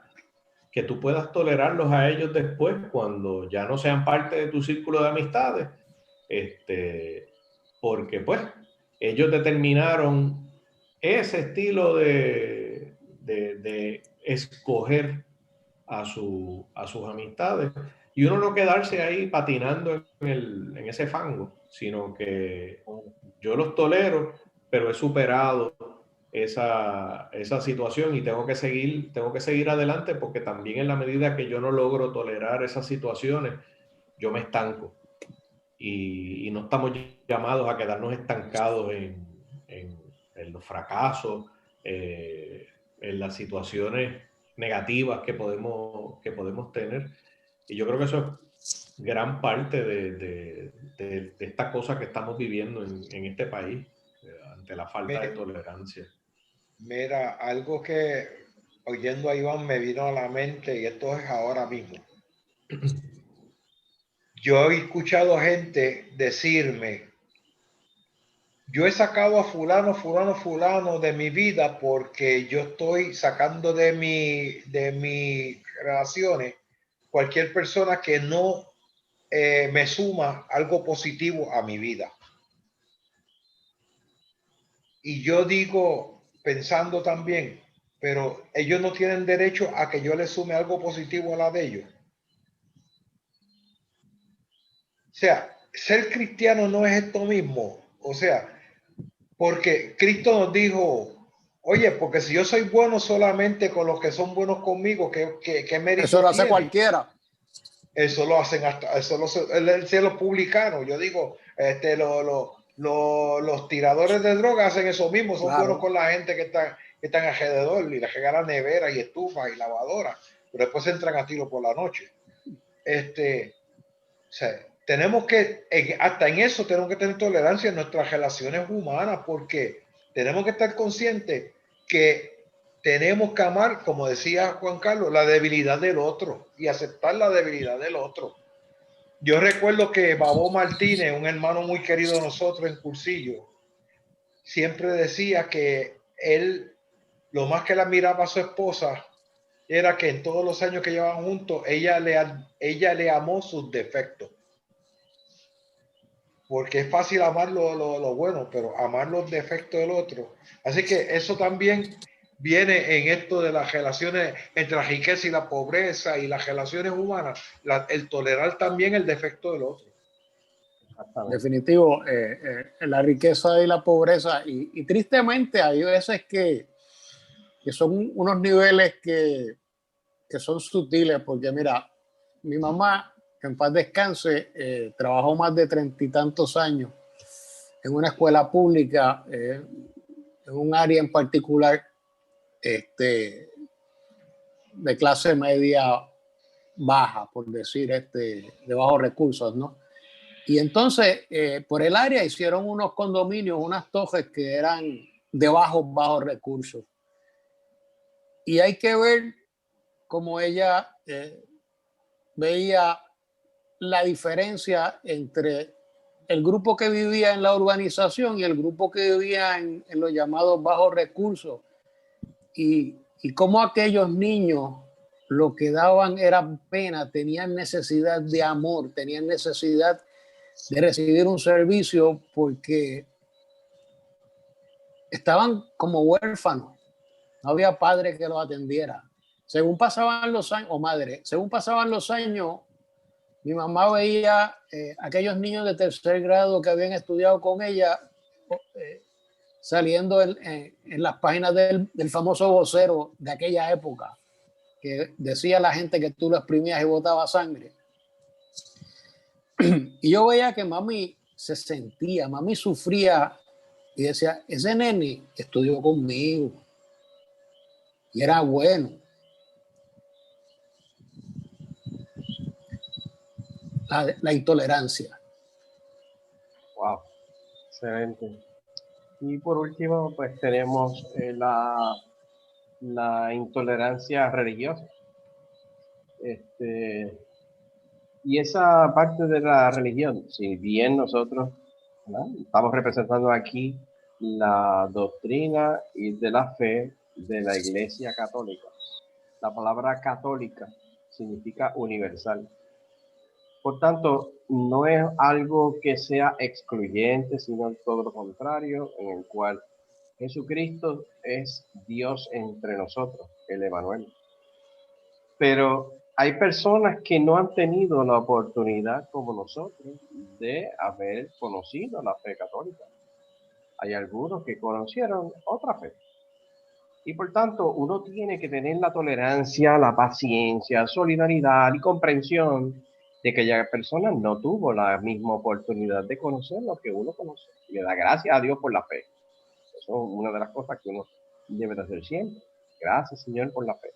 que tú puedas tolerarlos a ellos después cuando ya no sean parte de tu círculo de amistades, porque pues ellos determinaron ese estilo de escoger a sus amistades, y uno no quedarse ahí patinando en ese fango, sino que yo los tolero, pero he superado esa situación y tengo que seguir adelante, porque también en la medida que yo no logro tolerar esas situaciones, yo me estanco, y no estamos llamados a quedarnos estancados en los fracasos, en las situaciones negativas que podemos tener. Y yo creo que eso es gran parte de esta cosa que estamos viviendo en este país, ante la falta de tolerancia. Mira, algo que oyendo a Iván me vino a la mente, y esto es ahora mismo. Yo he escuchado gente decirme: yo he sacado a fulano de mi vida porque yo estoy sacando de mis relaciones cualquier persona que no me suma algo positivo a mi vida. Y yo digo, pensando también, pero ellos no tienen derecho a que yo les sume algo positivo a la de ellos. O sea, ser cristiano no es esto mismo. O sea, porque Cristo nos dijo: oye, porque si yo soy bueno solamente con los que son buenos conmigo, ¿qué mérito Eso lo hace tiene? cualquiera. Eso lo hacen hasta, los publicanos. Yo digo, los tiradores de droga hacen eso mismo, son Claro. buenos con la gente que están alrededor, y les regalan nevera y estufa y lavadora, pero después entran a tiro por la noche. O sea, tenemos que, hasta en eso tenemos que tener tolerancia en nuestras relaciones humanas, porque tenemos que estar conscientes que tenemos que amar, como decía Juan Carlos, la debilidad del otro y aceptar la debilidad del otro. Yo recuerdo que Babo Martínez, un hermano muy querido de nosotros en Cursillo, siempre decía que él, lo más que le admiraba a su esposa era que en todos los años que llevaban juntos, ella le amó sus defectos. Porque es fácil amar lo bueno, pero amar los defectos del otro. Así que eso también viene en esto de las relaciones entre la riqueza y la pobreza y las relaciones humanas, el tolerar también el defecto del otro. Definitivo, la riqueza y la pobreza, y tristemente hay veces que son unos niveles que son sutiles, porque mira, mi mamá, que en paz descanse, trabajó más de 30 y tantos años en una escuela pública, en un área en particular, de clase media baja, por decir, de bajos recursos, ¿no? Y entonces, por el área hicieron unos condominios, unas torres que eran de bajos recursos. Y hay que ver cómo ella veía la diferencia entre el grupo que vivía en la urbanización y el grupo que vivía en los llamados bajos recursos, y cómo aquellos niños lo que daban era pena, tenían necesidad de amor, tenían necesidad de recibir un servicio, porque estaban como huérfanos, no había padre que los atendiera. Según pasaban los años, o madre, según pasaban los años, mi mamá veía aquellos niños de tercer grado que habían estudiado con ella saliendo en las páginas del famoso vocero de aquella época, que decía a la gente que tú lo exprimías y botaba sangre. Y yo veía que mami se sentía, mami sufría, y decía: ese nene estudió conmigo y era bueno. La intolerancia. Wow, excelente. Y por último, pues tenemos la intolerancia religiosa. Y esa parte de la religión, si bien nosotros, ¿verdad?, estamos representando aquí la doctrina y de la fe de la Iglesia Católica. La palabra católica significa universal. Por tanto, no es algo que sea excluyente, sino todo lo contrario, en el cual Jesucristo es Dios entre nosotros, el Emanuel. Pero hay personas que no han tenido la oportunidad, como nosotros, de haber conocido la fe católica. Hay algunos que conocieron otra fe. Y por tanto, uno tiene que tener la tolerancia, la paciencia, solidaridad y comprensión de que aquella persona no tuvo la misma oportunidad de conocer lo que uno conoce. Y le da gracias a Dios por la fe. Eso es una de las cosas que uno debe de hacer siempre. Gracias, Señor, por la fe.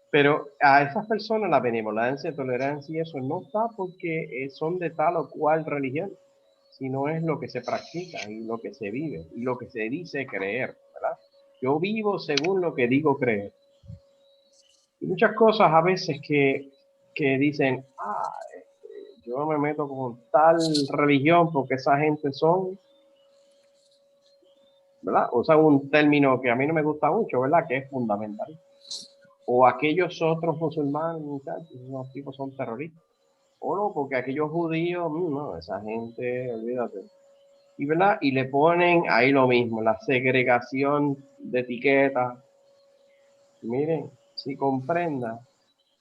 Pero a esas personas la benevolencia, tolerancia y eso no está porque son de tal o cual religión, sino es lo que se practica y lo que se vive y lo que se dice creer, ¿verdad? Yo vivo según lo que digo creer. Y muchas cosas a veces que dicen, yo no me meto con tal religión porque esa gente son, ¿verdad? Usan un término que a mí no me gusta mucho, ¿verdad? Que es fundamental. O aquellos otros musulmanes, esos tipos son terroristas. O no, porque aquellos judíos, no, esa gente, olvídate. Y, ¿verdad? Y le ponen ahí lo mismo, la segregación de etiquetas. Miren, si comprenda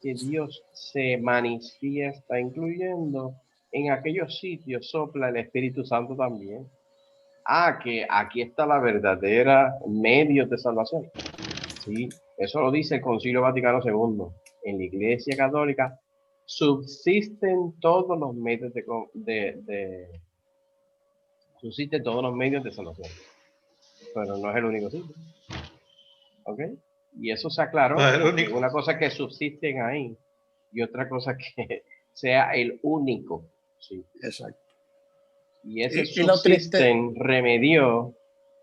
que Dios se manifiesta, incluyendo en aquellos sitios sopla el Espíritu Santo también. Que aquí está la verdadera medio de salvación. Sí, eso lo dice el Concilio Vaticano II. En la Iglesia Católica subsisten todos los medios subsisten todos los medios de salvación, pero no es el único sitio. ¿Ok? Y eso se aclaró. No es el único. Una cosa que subsisten ahí y otra cosa que sea el único sitio. Exacto. Y ese Y lo triste, subsisten remedió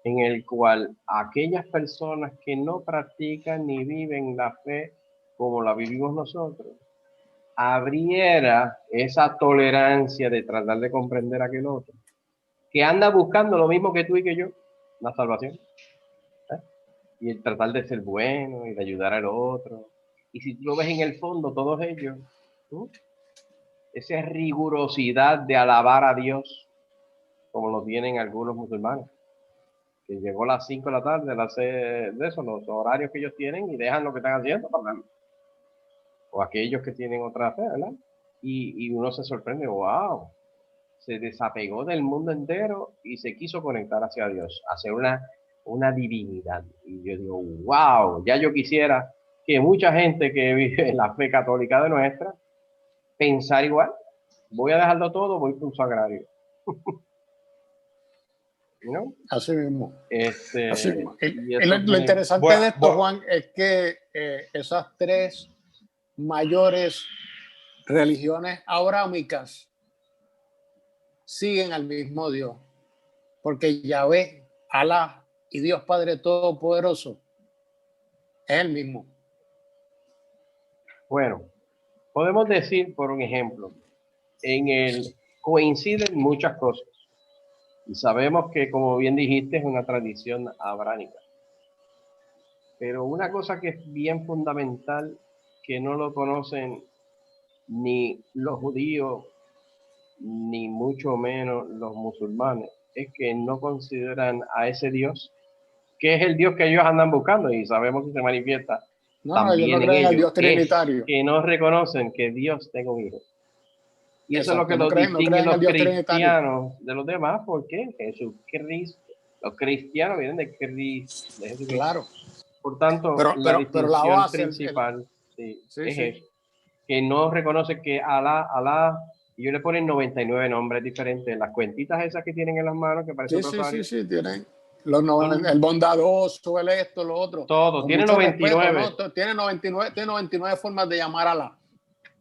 en el cual aquellas personas que no practican ni viven la fe como la vivimos nosotros, abriera esa tolerancia de tratar de comprender a aquel otro, que anda buscando lo mismo que tú y que yo, la salvación. Y el tratar de ser bueno y de ayudar al otro. Y si tú lo ves en el fondo, todos ellos, esa rigurosidad de alabar a Dios, como lo tienen algunos musulmanes, que llegó a las 5 de la tarde, de eso, los horarios que ellos tienen y dejan lo que están haciendo para verlo. O aquellos que tienen otra fe, ¿verdad? Y uno se sorprende, wow, se desapegó del mundo entero y se quiso conectar hacia Dios, hacia una divinidad. Y yo digo, wow, ya yo quisiera que mucha gente que vive en la fe católica de nuestra, pensar igual. Voy a dejarlo todo, voy por un sagrario. ¿No? así mismo. Así mismo. Y Lo interesante de esto, Juan, es que esas tres mayores religiones abrámicas siguen al mismo Dios, porque Yahvé, Alá y Dios Padre Todopoderoso es el mismo. Bueno, podemos decir, por un ejemplo, coinciden muchas cosas. Y sabemos que, como bien dijiste, es una tradición abránica. Pero una cosa que es bien fundamental, que no lo conocen ni los judíos, ni mucho menos los musulmanes, es que no consideran a ese Dios, que es el Dios que ellos andan buscando y sabemos que se manifiesta también ellos no creen en el Dios trinitario. que no reconocen que Dios tenga un hijo. Y eso es lo que los creen distingue los cristianos de los demás, porque Jesucristo, los cristianos vienen de Jesucristo. Claro. Por tanto, la distinción principal es eso, que no reconoce que Alá, y ellos le ponen 99 nombres diferentes, las cuentitas esas que tienen en las manos, que parecen rosarios. Sí, tienen el bondadoso, el esto, lo otro. Todo, tiene 99. Respeto, ¿no? Tiene 99 formas de llamar a Alá.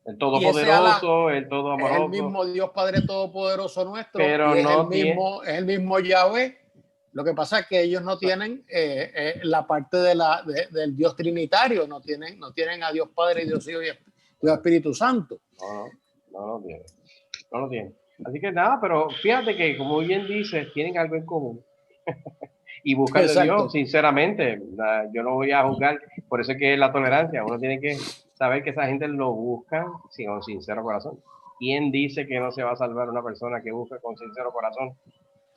El Todopoderoso, el Todo Amoroso. Es el mismo Dios Padre Todopoderoso nuestro, pero y no es el mismo Yahvé. Lo que pasa es que ellos no tienen la parte del Dios trinitario, no tienen a Dios Padre, Dios Hijo y Dios Espíritu Santo. No lo tienen. Así que nada, pero fíjate que, como bien dices, tienen algo en común. y buscar de Exacto. Dios, sinceramente. Yo no voy a juzgar, por eso es que es la tolerancia. Uno tiene que saber que esa gente lo busca con sincero corazón. ¿Quién dice que no se va a salvar una persona que busca con sincero corazón?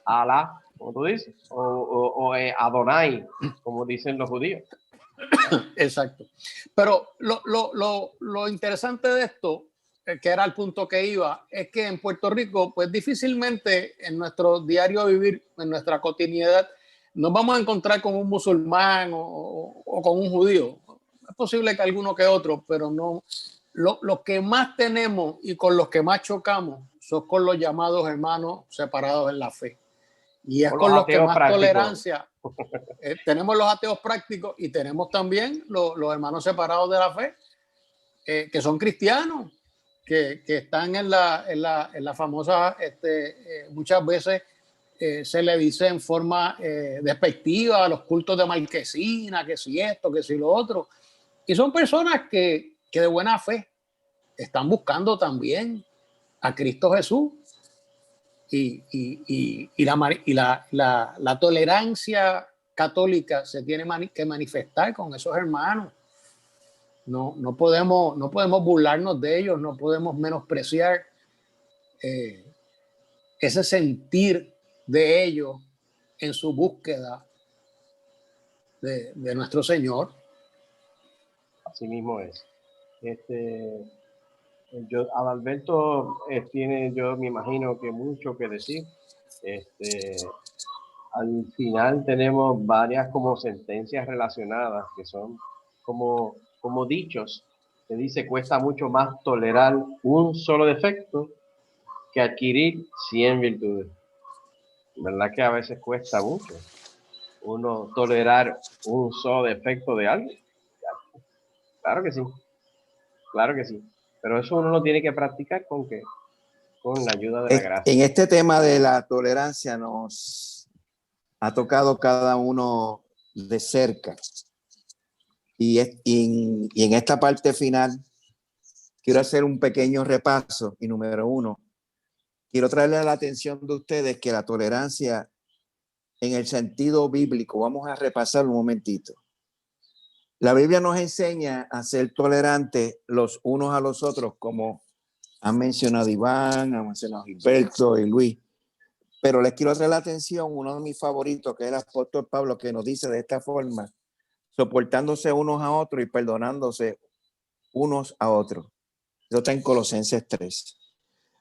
Alá, como tú dices, o Adonai, como dicen los judíos. Exacto. Pero lo interesante de esto, que era el punto que iba, es que en Puerto Rico, pues difícilmente en nuestro diario vivir, en nuestra cotidianidad, nos vamos a encontrar con un musulmán o con un judío. Es posible que alguno que otro, pero no. Lo que más tenemos y con los que más chocamos son con los llamados hermanos separados en la fe. Y es con los que más tolerancia. Tenemos los ateos prácticos y tenemos también los hermanos separados de la fe, que son cristianos, que están en la famosa, muchas veces se le dice en forma despectiva a los cultos de Marquesina, que si esto, que si lo otro. Y son personas que de buena fe están buscando también a Cristo Jesús. Y la tolerancia católica se tiene que manifestar con esos hermanos. No podemos burlarnos de ellos, no podemos menospreciar ese sentir de ellos en su búsqueda de nuestro Señor. Así mismo es. Adalberto tiene, yo me imagino que mucho que decir. Al final tenemos varias como sentencias relacionadas que son como dichos que dice: cuesta mucho más tolerar un solo defecto que adquirir 100 virtudes. ¿Verdad que a veces cuesta mucho uno tolerar un solo defecto de alguien? Claro que sí, claro que sí. Pero eso uno lo tiene que practicar ¿con qué? Con la ayuda de la gracia. En este tema de la tolerancia nos ha tocado cada uno de cerca. Y en esta parte final quiero hacer un pequeño repaso. Y número uno, quiero traerle a la atención de ustedes que la tolerancia en el sentido bíblico, vamos a repasar un momentito. La Biblia nos enseña a ser tolerantes los unos a los otros, como han mencionado Iván, han mencionado Gilberto y Luis. Pero les quiero traer la atención, uno de mis favoritos, que es el apóstol Pablo, que nos dice de esta forma: soportándose unos a otros y perdonándose unos a otros. Eso está en Colosenses 3.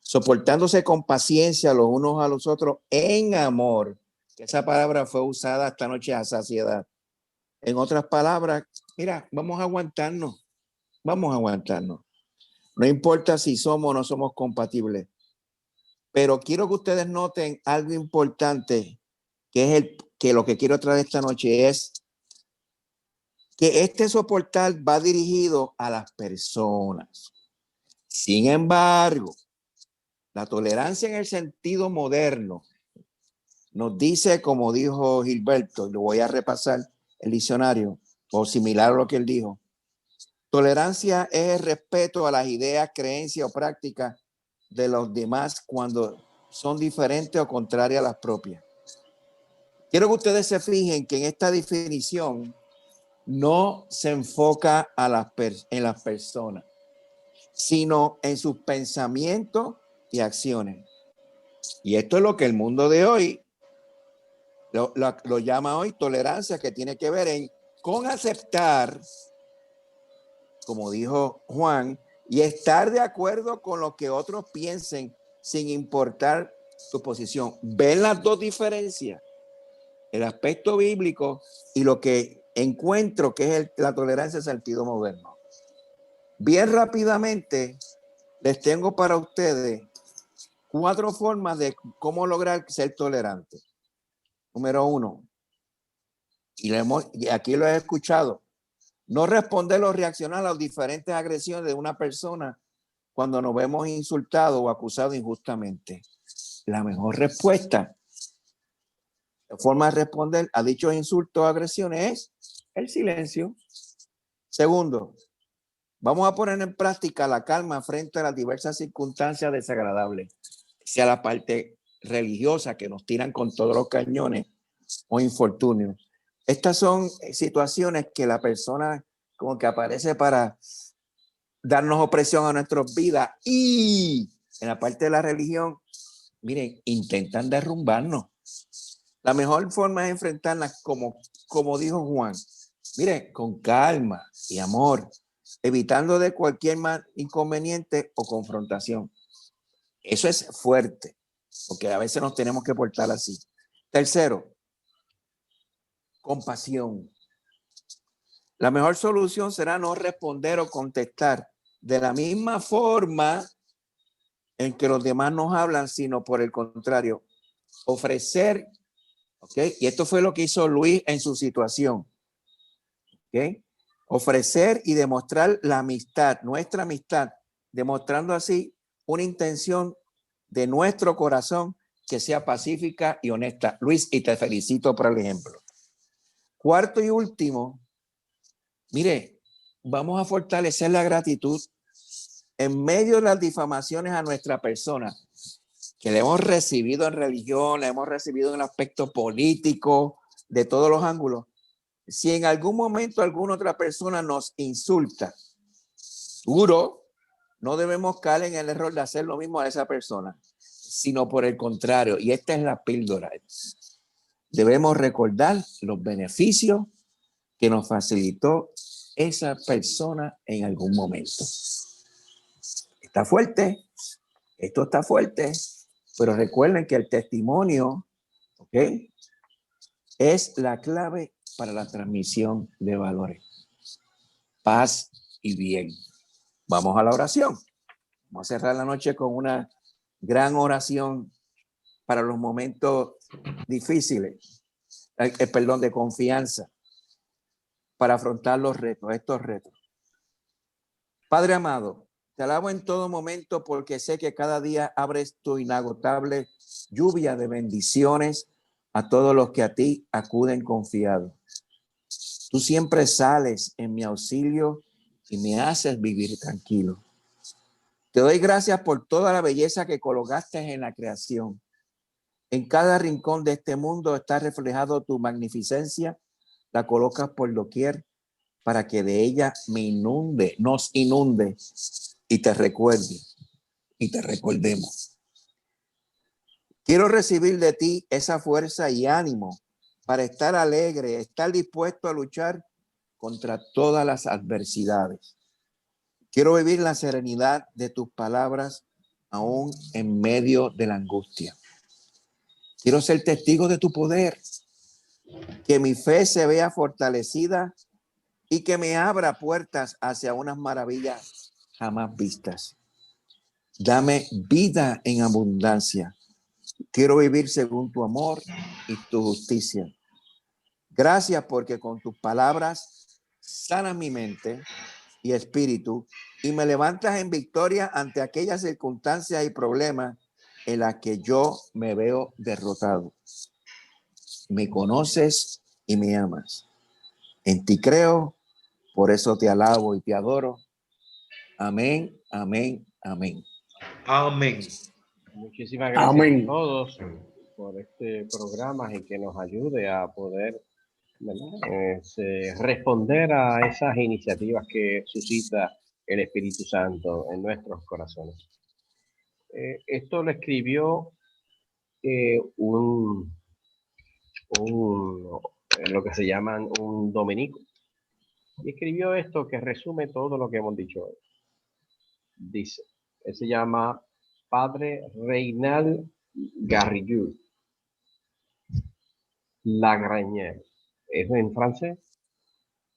Soportándose con paciencia los unos a los otros en amor. Esa palabra fue usada esta noche a saciedad. En otras palabras, mira, vamos a aguantarnos. No importa si somos o no somos compatibles. Pero quiero que ustedes noten algo importante, que lo que quiero traer esta noche es que este soportar va dirigido a las personas. Sin embargo, la tolerancia en el sentido moderno nos dice, como dijo Gilberto, lo voy a repasar el diccionario, o similar a lo que él dijo: tolerancia es el respeto a las ideas, creencias o prácticas de los demás cuando son diferentes o contrarias a las propias. Quiero que ustedes se fijen que en esta definición no se enfoca en las personas, sino en sus pensamientos y acciones. Y esto es lo que el mundo de hoy lo llama hoy tolerancia, que tiene que ver con aceptar, como dijo Juan, y estar de acuerdo con lo que otros piensen sin importar su posición. ¿Ven las dos diferencias? El aspecto bíblico y lo que encuentro que es la tolerancia en sentido moderno. Bien rápidamente les tengo para ustedes 4 formas de cómo lograr ser tolerante. Número 1, y aquí lo he escuchado: no responder o reaccionar a las diferentes agresiones de una persona cuando nos vemos insultados o acusados injustamente. La mejor respuesta, la forma de responder a dichos insultos o agresiones, es el silencio. Segundo, vamos a poner en práctica la calma frente a las diversas circunstancias desagradables, sea la parte religiosa, que nos tiran con todos los cañones, o infortunio. Estas son situaciones que la persona como que aparece para darnos opresión a nuestras vidas, y en la parte de la religión, miren, intentan derrumbarnos. La mejor forma es enfrentarlas como dijo Juan, miren, con calma y amor, evitando de cualquier mal inconveniente o confrontación. Eso es fuerte, porque a veces nos tenemos que portar así. Tercero, compasión. La mejor solución será no responder o contestar de la misma forma en que los demás nos hablan, sino por el contrario, ofrecer, ¿ok? Y esto fue lo que hizo Luis en su situación, ¿ok? Ofrecer y demostrar la amistad, nuestra amistad, demostrando así una intención de nuestro corazón que sea pacífica y honesta. Luis, y te felicito por el ejemplo. Cuarto y último, mire, vamos a fortalecer la gratitud en medio de las difamaciones a nuestra persona, que le hemos recibido en religión, le hemos recibido en el aspecto político, de todos los ángulos. Si en algún momento alguna otra persona nos insulta, duro, no debemos caer en el error de hacer lo mismo a esa persona, sino por el contrario, y esta es la píldora. Debemos recordar los beneficios que nos facilitó esa persona en algún momento. Está fuerte, esto está fuerte, pero recuerden que el testimonio, ¿ok?, es la clave para la transmisión de valores. Paz y bien. Vamos a la oración. Vamos a cerrar la noche con una gran oración para los momentos difíciles, perdón, de confianza, para afrontar los retos, estos retos. Padre amado, te alabo en todo momento porque sé que cada día abres tu inagotable lluvia de bendiciones a todos los que a ti acuden confiados. Tú siempre sales en mi auxilio y me haces vivir tranquilo. Te doy gracias por toda la belleza que colocaste en la creación. En cada rincón de este mundo está reflejado tu magnificencia. La colocas por doquier para que de ella nos inunde y te recuerde y te recordemos. Quiero recibir de ti esa fuerza y ánimo para estar alegre, estar dispuesto a luchar contra todas las adversidades. Quiero vivir la serenidad de tus palabras aún en medio de la angustia. Quiero ser testigo de tu poder, que mi fe se vea fortalecida y que me abra puertas hacia unas maravillas jamás vistas. Dame vida en abundancia. Quiero vivir según tu amor y tu justicia. Gracias porque con tus palabras sanas mi mente y espíritu y me levantas en victoria ante aquellas circunstancias y problemas en las que yo me veo derrotado. Me conoces y me amas. En ti creo, por eso te alabo y te adoro. Amén, amén, amén. Amén. Muchísimas gracias Amén. a todos por este programa y que nos ayude a poder, ¿verdad?, responder a esas iniciativas que suscita el Espíritu Santo en nuestros corazones. Esto lo escribió lo que se llaman un dominico. Y escribió esto que resume todo lo que hemos dicho hoy. Dice, él se llama Padre Reynald Garrigou Lagrenière. Es en francés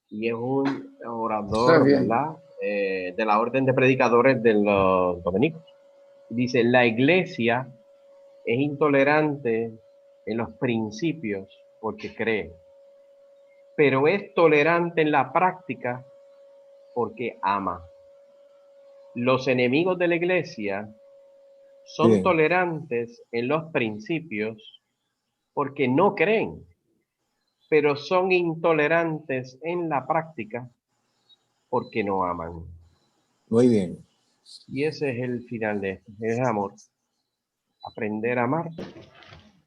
y es un orador, ¿verdad?, de la orden de predicadores de los dominicos. Dice, la iglesia es intolerante en los principios porque cree, pero es tolerante en la práctica porque ama. Los enemigos de la iglesia son Bien. tolerantes en los principios porque no creen, pero son intolerantes en la práctica porque no aman. Muy bien. Y ese es el final de esto, es amor. Aprender a amar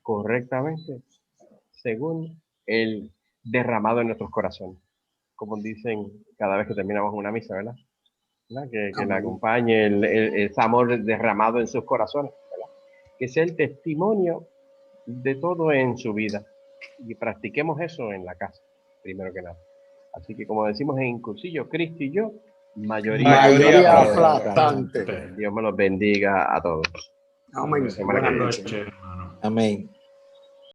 correctamente según el derramado en nuestros corazones. Como dicen cada vez que terminamos una misa, ¿verdad? Que le acompañe ese amor derramado en sus corazones, ¿verdad? Que sea el testimonio de todo en su vida. Y practiquemos eso en la casa, primero que nada. Así que como decimos en cursillo, Cristo y yo, Mayoría aplastante. Dios me los bendiga a todos. Amén. Semana que Buenas viene. noches. hermano. Amén.